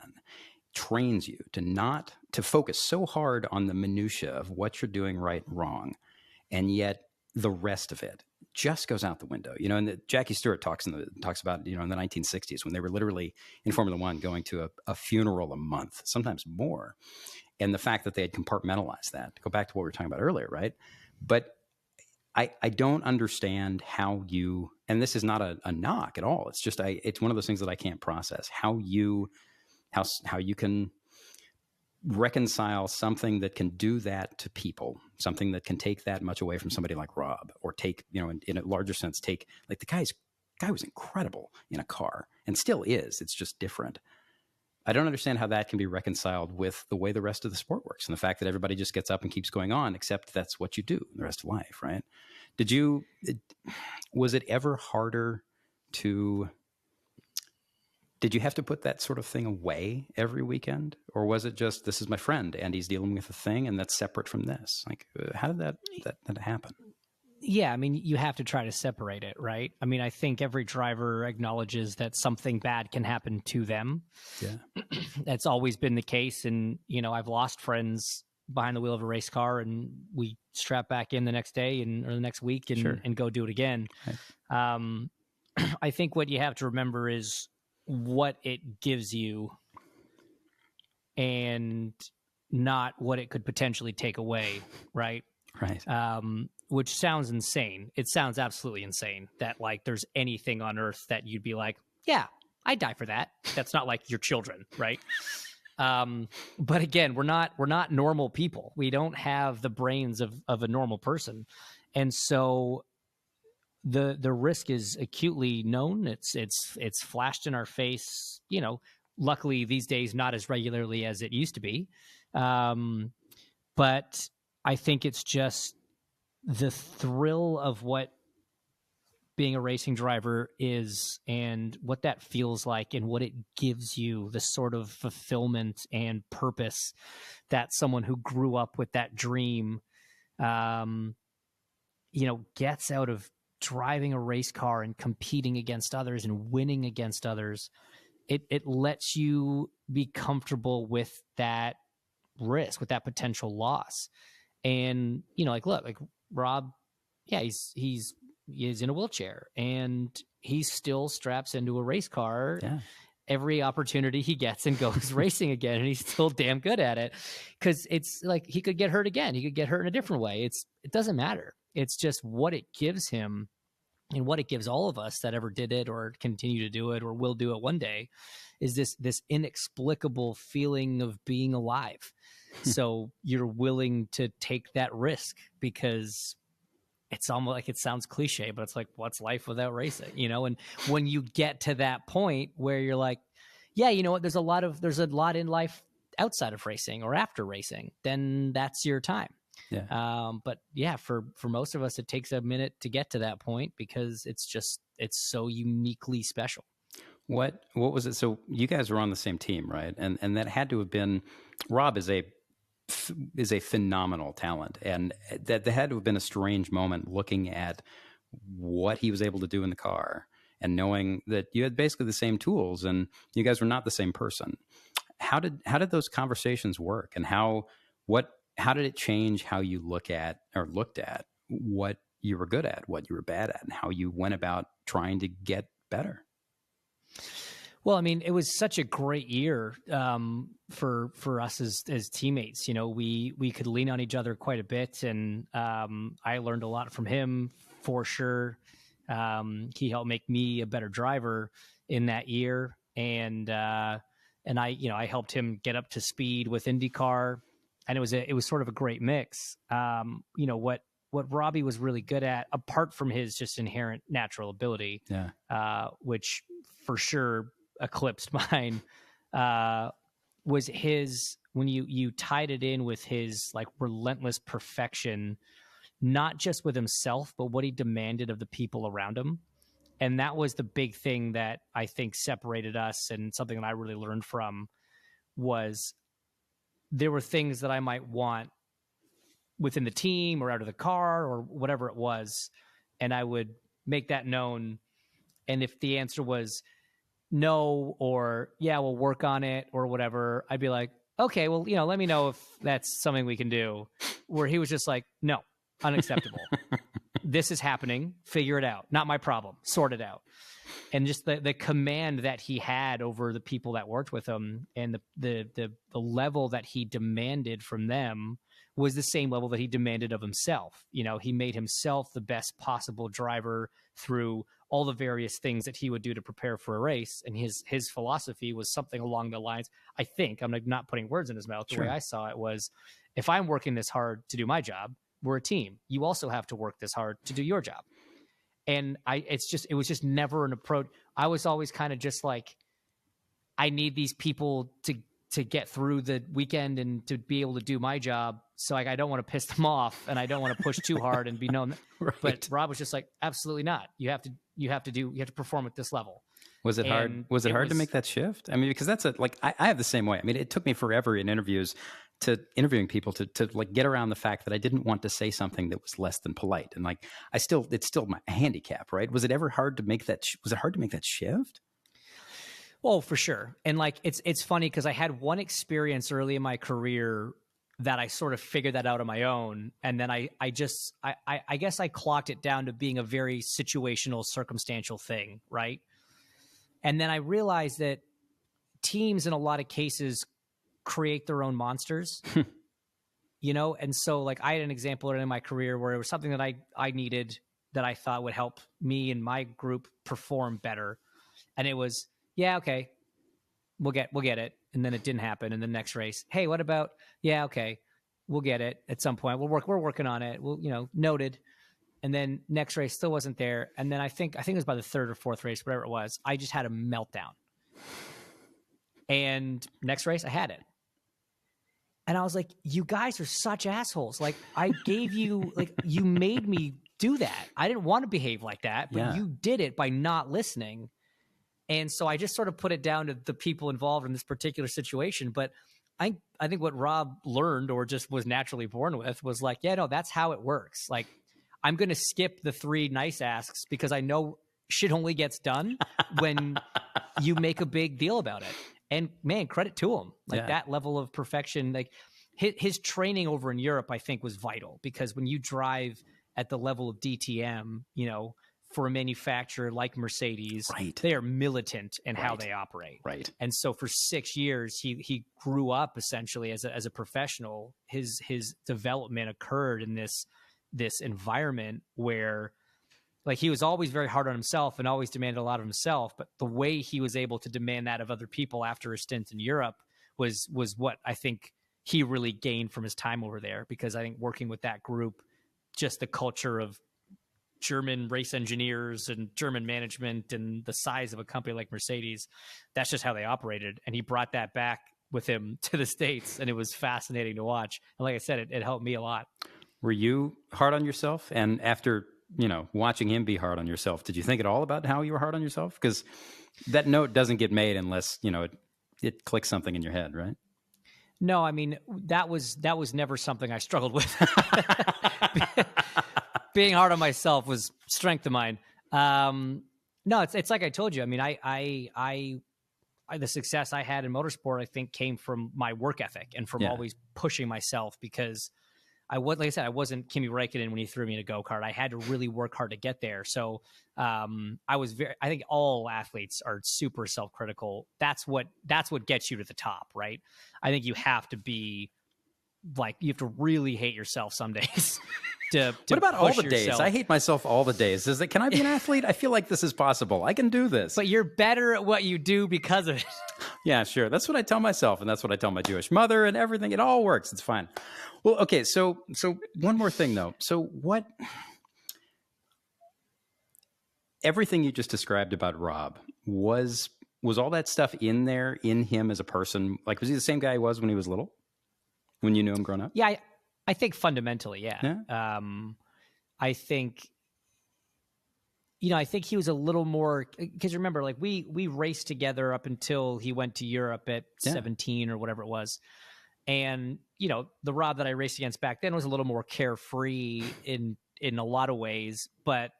trains you to focus so hard on the minutia of what you're doing right and wrong. And yet the rest of it just goes out the window, you know. And Jackie Stewart talks about, you know, in the 1960s when they were literally in Formula One going to a funeral a month, sometimes more. And the fact that they had compartmentalized that, to go back to what we were talking about earlier, right? But I don't understand how you, and this is not a knock at all. It's just, it's one of those things that I can't process, how you can reconcile something that can do that to people, something that can take that much away from somebody like Rob, or take, you know, in a larger sense, take, like, the guy was incredible in a car and still is. It's just different. I don't understand how that can be reconciled with the way the rest of the sport works and the fact that everybody just gets up and keeps going on, except that's what you do the rest of life, right? Was it ever harder did you have to put that sort of thing away every weekend? Or was it just, this is my friend and he's dealing with a thing and that's separate from this? Like, how did that happen? Yeah, I mean, you have to try to separate it, right? I mean, I think every driver acknowledges that something bad can happen to them. Yeah. That's always been the case. And, you know, I've lost friends behind the wheel of a race car and we strap back in the next day or the next week and go do it again. Right. I think what you have to remember is what it gives you and not what it could potentially take away, right? Right. Which sounds insane. It sounds absolutely insane that like there's anything on earth that you'd be like, yeah, I'd die for that. That's not like your children, right? But again, we're not normal people. We don't have the brains of a normal person. And so the risk is acutely known. It's flashed in our face, you know, luckily these days, not as regularly as it used to be. But I think it's just the thrill of what being a racing driver is and what that feels like and what it gives you, the sort of fulfillment and purpose that someone who grew up with that dream, you know, gets out of driving a race car and competing against others and winning against others. It lets you be comfortable with that risk, with that potential loss. And, you know, like, look, like Rob, yeah, he's in a wheelchair and he still straps into a race car every opportunity he gets and goes racing again. And he's still damn good at it, because it's like he could get hurt again. He could get hurt in a different way. It doesn't matter. It's just what it gives him and what it gives all of us that ever did it or continue to do it or will do it one day, is this inexplicable feeling of being alive. So you're willing to take that risk because it's almost like, it sounds cliche, but it's like, what's life without racing, you know? And when you get to that point where you're like, yeah, you know what, there's a lot in life outside of racing or after racing, then that's your time. Yeah. But yeah, for most of us, it takes a minute to get to that point because it's so uniquely special. What was it? So you guys were on the same team, right? And that had to have been, Rob is a phenomenal talent, and that had to have been a strange moment looking at what he was able to do in the car and knowing that you had basically the same tools and you guys were not the same person. How did those conversations work, and how did it change how you looked at what you were good at, what you were bad at, and how you went about trying to get better? Well, I mean, it was such a great year for us as teammates. You know, we could lean on each other quite a bit, and I learned a lot from him for sure. He helped make me a better driver in that year, and I helped him get up to speed with IndyCar, and it was sort of a great mix. You know, what Robbie was really good at, apart from his just inherent natural ability, which for sure eclipsed mine, was his, when you tied it in with his like relentless perfection, not just with himself, but what he demanded of the people around him. And that was the big thing that I think separated us, and something that I really learned from was there were things that I might want within the team or out of the car or whatever it was, and I would make that known. And if the answer was no, or yeah, we'll work on it or whatever, I'd be like, okay, well, you know, let me know if that's something we can do. Where he was just like, no, unacceptable. This is happening. Figure it out. Not my problem. Sort it out. And just the command that he had over the people that worked with him, and the level that he demanded from them was the same level that he demanded of himself. You know, he made himself the best possible driver through all the various things that he would do to prepare for a race. And his philosophy was something along the lines, I think, I'm not putting words in his mouth, the way I saw it was, if I'm working this hard to do my job, we're a team. You also have to work this hard to do your job. And it was just never an approach. I was always kind of just like, I need these people to get through the weekend and to be able to do my job. So like, I don't want to piss them off, and I don't want to push too hard and be known. Right. But Rob was just like, absolutely not. You have to perform at this level. Was it hard? Was it hard to make that shift? I mean, because that's I have the same way. I mean, it took me forever in interviewing people to like get around the fact that I didn't want to say something that was less than polite. And like, it's still my handicap, right? Was it ever hard to make that? Was it hard to make that shift? Well, for sure. And like, it's funny because I had one experience early in my career that I sort of figured that out on my own. And then I guess I clocked it down to being a very situational, circumstantial thing, right? And then I realized that teams in a lot of cases create their own monsters, you know? And so like I had an example in my career where it was something that I needed that I thought would help me and my group perform better. And it was, yeah, okay, we'll get it. And then it didn't happen. And the next race, hey, what about, yeah, okay, we'll get it at some point. We're working on it. We'll, you know, noted. And then next race still wasn't there. And then I think it was by the third or fourth race, whatever it was, I just had a meltdown. And next race I had it. And I was like, you guys are such assholes. Like I gave you, like you made me do that. I didn't want to behave like that, but you did it by not listening. And so I just sort of put it down to the people involved in this particular situation. But I think what Rob learned or just was naturally born with was like, yeah, no, that's how it works. Like I'm going to skip the 3 nice asks because I know shit only gets done when you make a big deal about it. And man, credit to him. Like that level of perfection, like his training over in Europe, I think was vital because when you drive at the level of DTM, you know, for a manufacturer like Mercedes, they are militant in how they operate. Right. And so for 6 years, he grew up essentially as a professional. His development occurred in this environment where like he was always very hard on himself and always demanded a lot of himself. But the way he was able to demand that of other people after a stint in Europe was what I think he really gained from his time over there, because I think working with that group, just the culture of German race engineers and German management and the size of a company like Mercedes, that's just how they operated. And he brought that back with him to the States, and it was fascinating to watch. And like I said, it helped me a lot. Were you hard on yourself? And after, you know, watching him be hard on yourself, did you think at all about how you were hard on yourself? Because that note doesn't get made unless, you know, it clicks something in your head, right? No, I mean, that was never something I struggled with. Being hard on myself was strength of mine. No, it's like I told you. I mean, I the success I had in motorsport, I think, came from my work ethic and from always pushing myself, because like I said, I wasn't Kimi Räikkönen when he threw me in a go-kart. I had to really work hard to get there. So I think all athletes are super self-critical. That's what gets you to the top, right? I think you have to be like, you have to really hate yourself some days. What about all the days? I hate myself all the days. Can I be an athlete? I feel like this is possible. I can do this. But you're better at what you do because of it. Yeah, sure. That's what I tell myself, and that's what I tell my Jewish mother, and everything. It all works. It's fine. Well, okay. So one more thing though. So what? Everything you just described about Rob, was all that stuff in there in him as a person? Like, was he the same guy he was when he was little? When you knew him growing up? Yeah, I think fundamentally, yeah. I think, you know, I think he was a little more, because remember, like we raced together up until he went to Europe at 17 or whatever it was. And, you know, the Rob that I raced against back then was a little more carefree in a lot of ways, but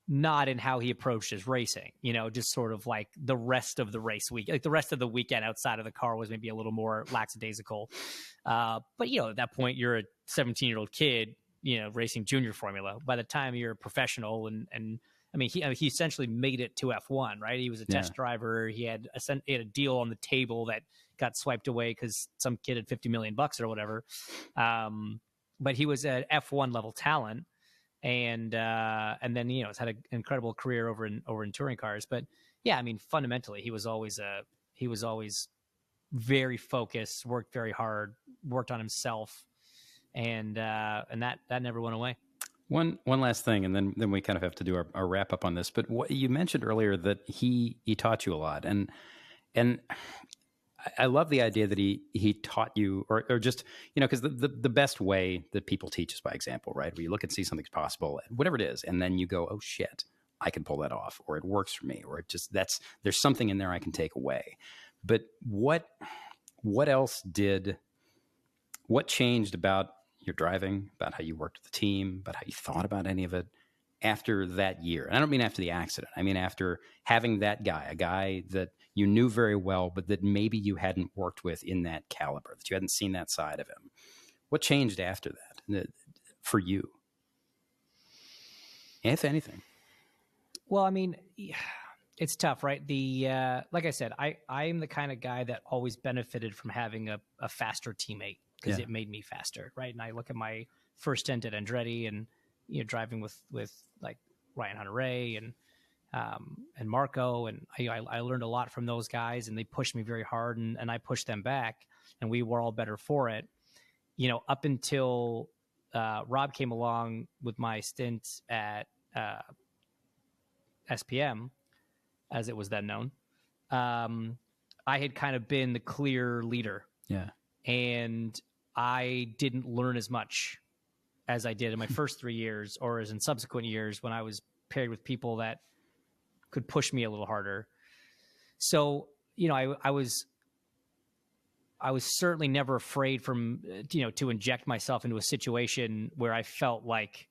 not in how he approached his racing, you know, just sort of like the rest of the race week, like the rest of the weekend outside of the car was maybe a little more lackadaisical. But, you know, at that point, you're a 17-year-old kid, you know, racing junior formula. By the time you're a professional, and I mean, he essentially made it to F1, right? He was a test driver. He had a deal on the table that got swiped away because some kid had $50 million or whatever. But he was an F1 level talent. And then, you know, has had an incredible career over in touring cars. But yeah, I mean, fundamentally, he was always very focused, worked very hard, worked on himself, and that never went away. One last thing, and then we kind of have to do our wrap up on this. But what you mentioned earlier, that he taught you a lot, and I love the idea that he taught you, or just, you know, because the best way that people teach is by example, right? Where you look and see something's possible, whatever it is, and then you go, oh shit, I can pull that off, or it works for me, or it just, there's something in there I can take away. But what changed about your driving, about how you worked with the team, about how you thought about any of it after that year? And I don't mean after the accident. I mean after having that guy, a guy that you knew very well, but that maybe you hadn't worked with in that caliber, that you hadn't seen that side of him. What changed after that for you, if anything? Well, I mean, it's tough, right? Like I said, I'm the kind of guy that always benefited from having a faster teammate because it made me faster, right? And I look at my first stint at Andretti and driving with like Ryan Hunter-Reay and Marco, and I learned a lot from those guys, and they pushed me very hard, and I pushed them back, and we were all better for it. Up until Rob came along with my stint at SPM, as it was then known, I had kind of been the clear leader. Yeah. And I didn't learn as much as I did in my first 3 years or as in subsequent years when I was paired with people that could push me a little harder. So, I was certainly never afraid to inject myself into a situation where I felt like,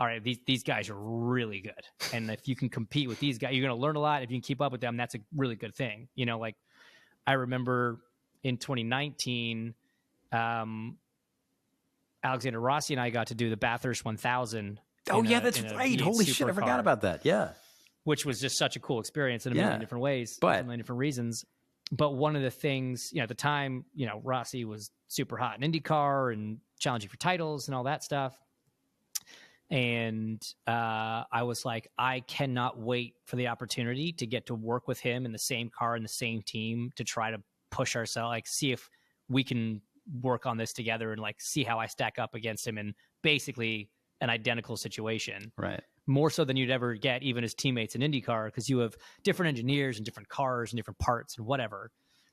all right, these guys are really good. And if you can compete with these guys, you're going to learn a lot. If you can keep up with them, that's a really good thing. Like I remember in 2019, Alexander Rossi and I got to do the Bathurst 1000. Oh, yeah, that's right. Holy shit, I forgot about that. Yeah. Which was just such a cool experience in a million different ways, for a million different reasons. But one of the things, at the time, Rossi was super hot in IndyCar and challenging for titles and all that stuff. And I was like, I cannot wait for the opportunity to get to work with him in the same car and the same team to try to push ourselves, like see if we can work on this together and like see how I stack up against him in basically an identical situation. Right. More so than you'd ever get even as teammates in IndyCar, because you have different engineers and different cars and different parts and whatever.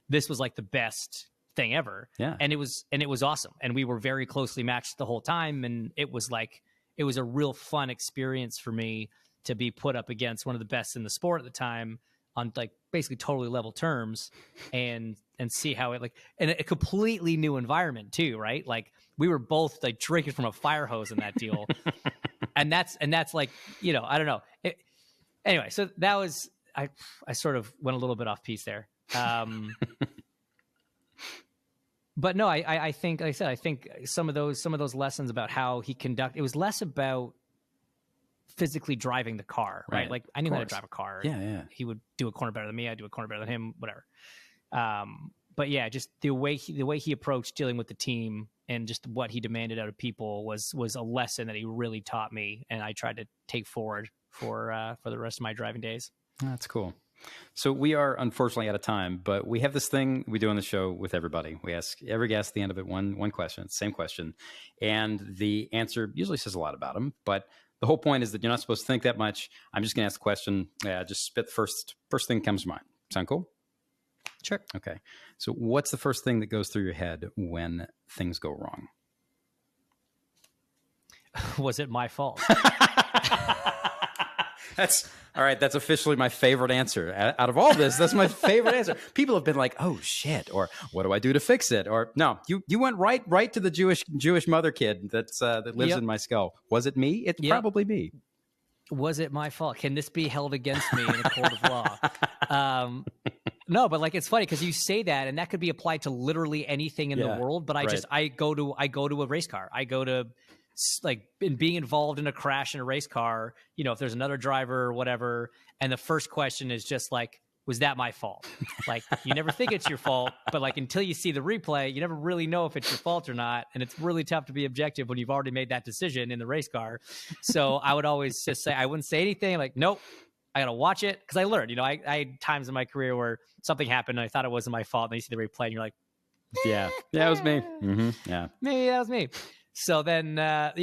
This was like the best thing ever. Yeah. And it was awesome. And we were very closely matched the whole time. And it was a real fun experience for me to be put up against one of the best in the sport at the time on like basically totally level terms and see how it in a completely new environment too, right? Like we were both like drinking from a fire hose in that deal. and that's like, I don't know. Anyway, so that was, I sort of went a little bit off piece there. But no, I think, like I said, I think some of those lessons about how he it was less about physically driving the car, right? Like I knew how to drive a car. Yeah. He would do a corner better than me. I'd do a corner better than him, whatever. But yeah, just the way he approached dealing with the team and just what he demanded out of people was a lesson that he really taught me, and I tried to take forward for the rest of my driving days. That's cool. So we are unfortunately out of time, but we have this thing we do on the show with everybody. We ask every guest at the end of it one question, same question, and the answer usually says a lot about them. But the whole point is that you're not supposed to think that much. I'm just going to ask the question. Just spit the first thing that comes to mind. Sound cool? Sure. Okay. So what's the first thing that goes through your head when things go wrong? Was it my fault? That's all right. That's officially my favorite answer out of all this. That's my favorite answer. People have been like, "Oh shit," or "What do I do to fix it?" Or no, you went right to the Jewish mother kid that lives in my skull. Was it me? It's probably me. Was it my fault? Can this be held against me in a court of law? No, but like it's funny because you say that, and that could be applied to literally anything in the world. But I go to a race car. I go to like in being involved in a crash in a race car, if there's another driver or whatever, and the first question is just like, was that my fault? Like you never think it's your fault, but like until you see the replay, you never really know if it's your fault or not. And it's really tough to be objective when you've already made that decision in the race car. So I would always just say, I wouldn't say anything like, nope, I got to watch it. Cause I learned, I had times in my career where something happened and I thought it wasn't my fault. And then you see the replay and you're like, yeah, it was me. Mm-hmm. Yeah. Maybe that was me. So then, I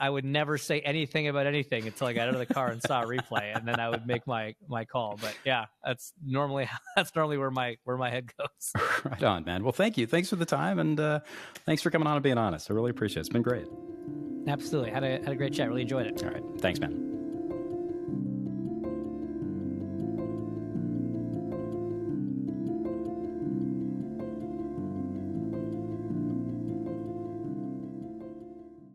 would never say anything about anything until I got out of the car and saw a replay, and then I would make my call. But yeah, that's normally where my head goes. Right on, man. Well, thank you. Thanks for the time, and thanks for coming on and being honest. I really appreciate it. It's been great. Absolutely. Had a great chat. Really enjoyed it. All right. Thanks, man.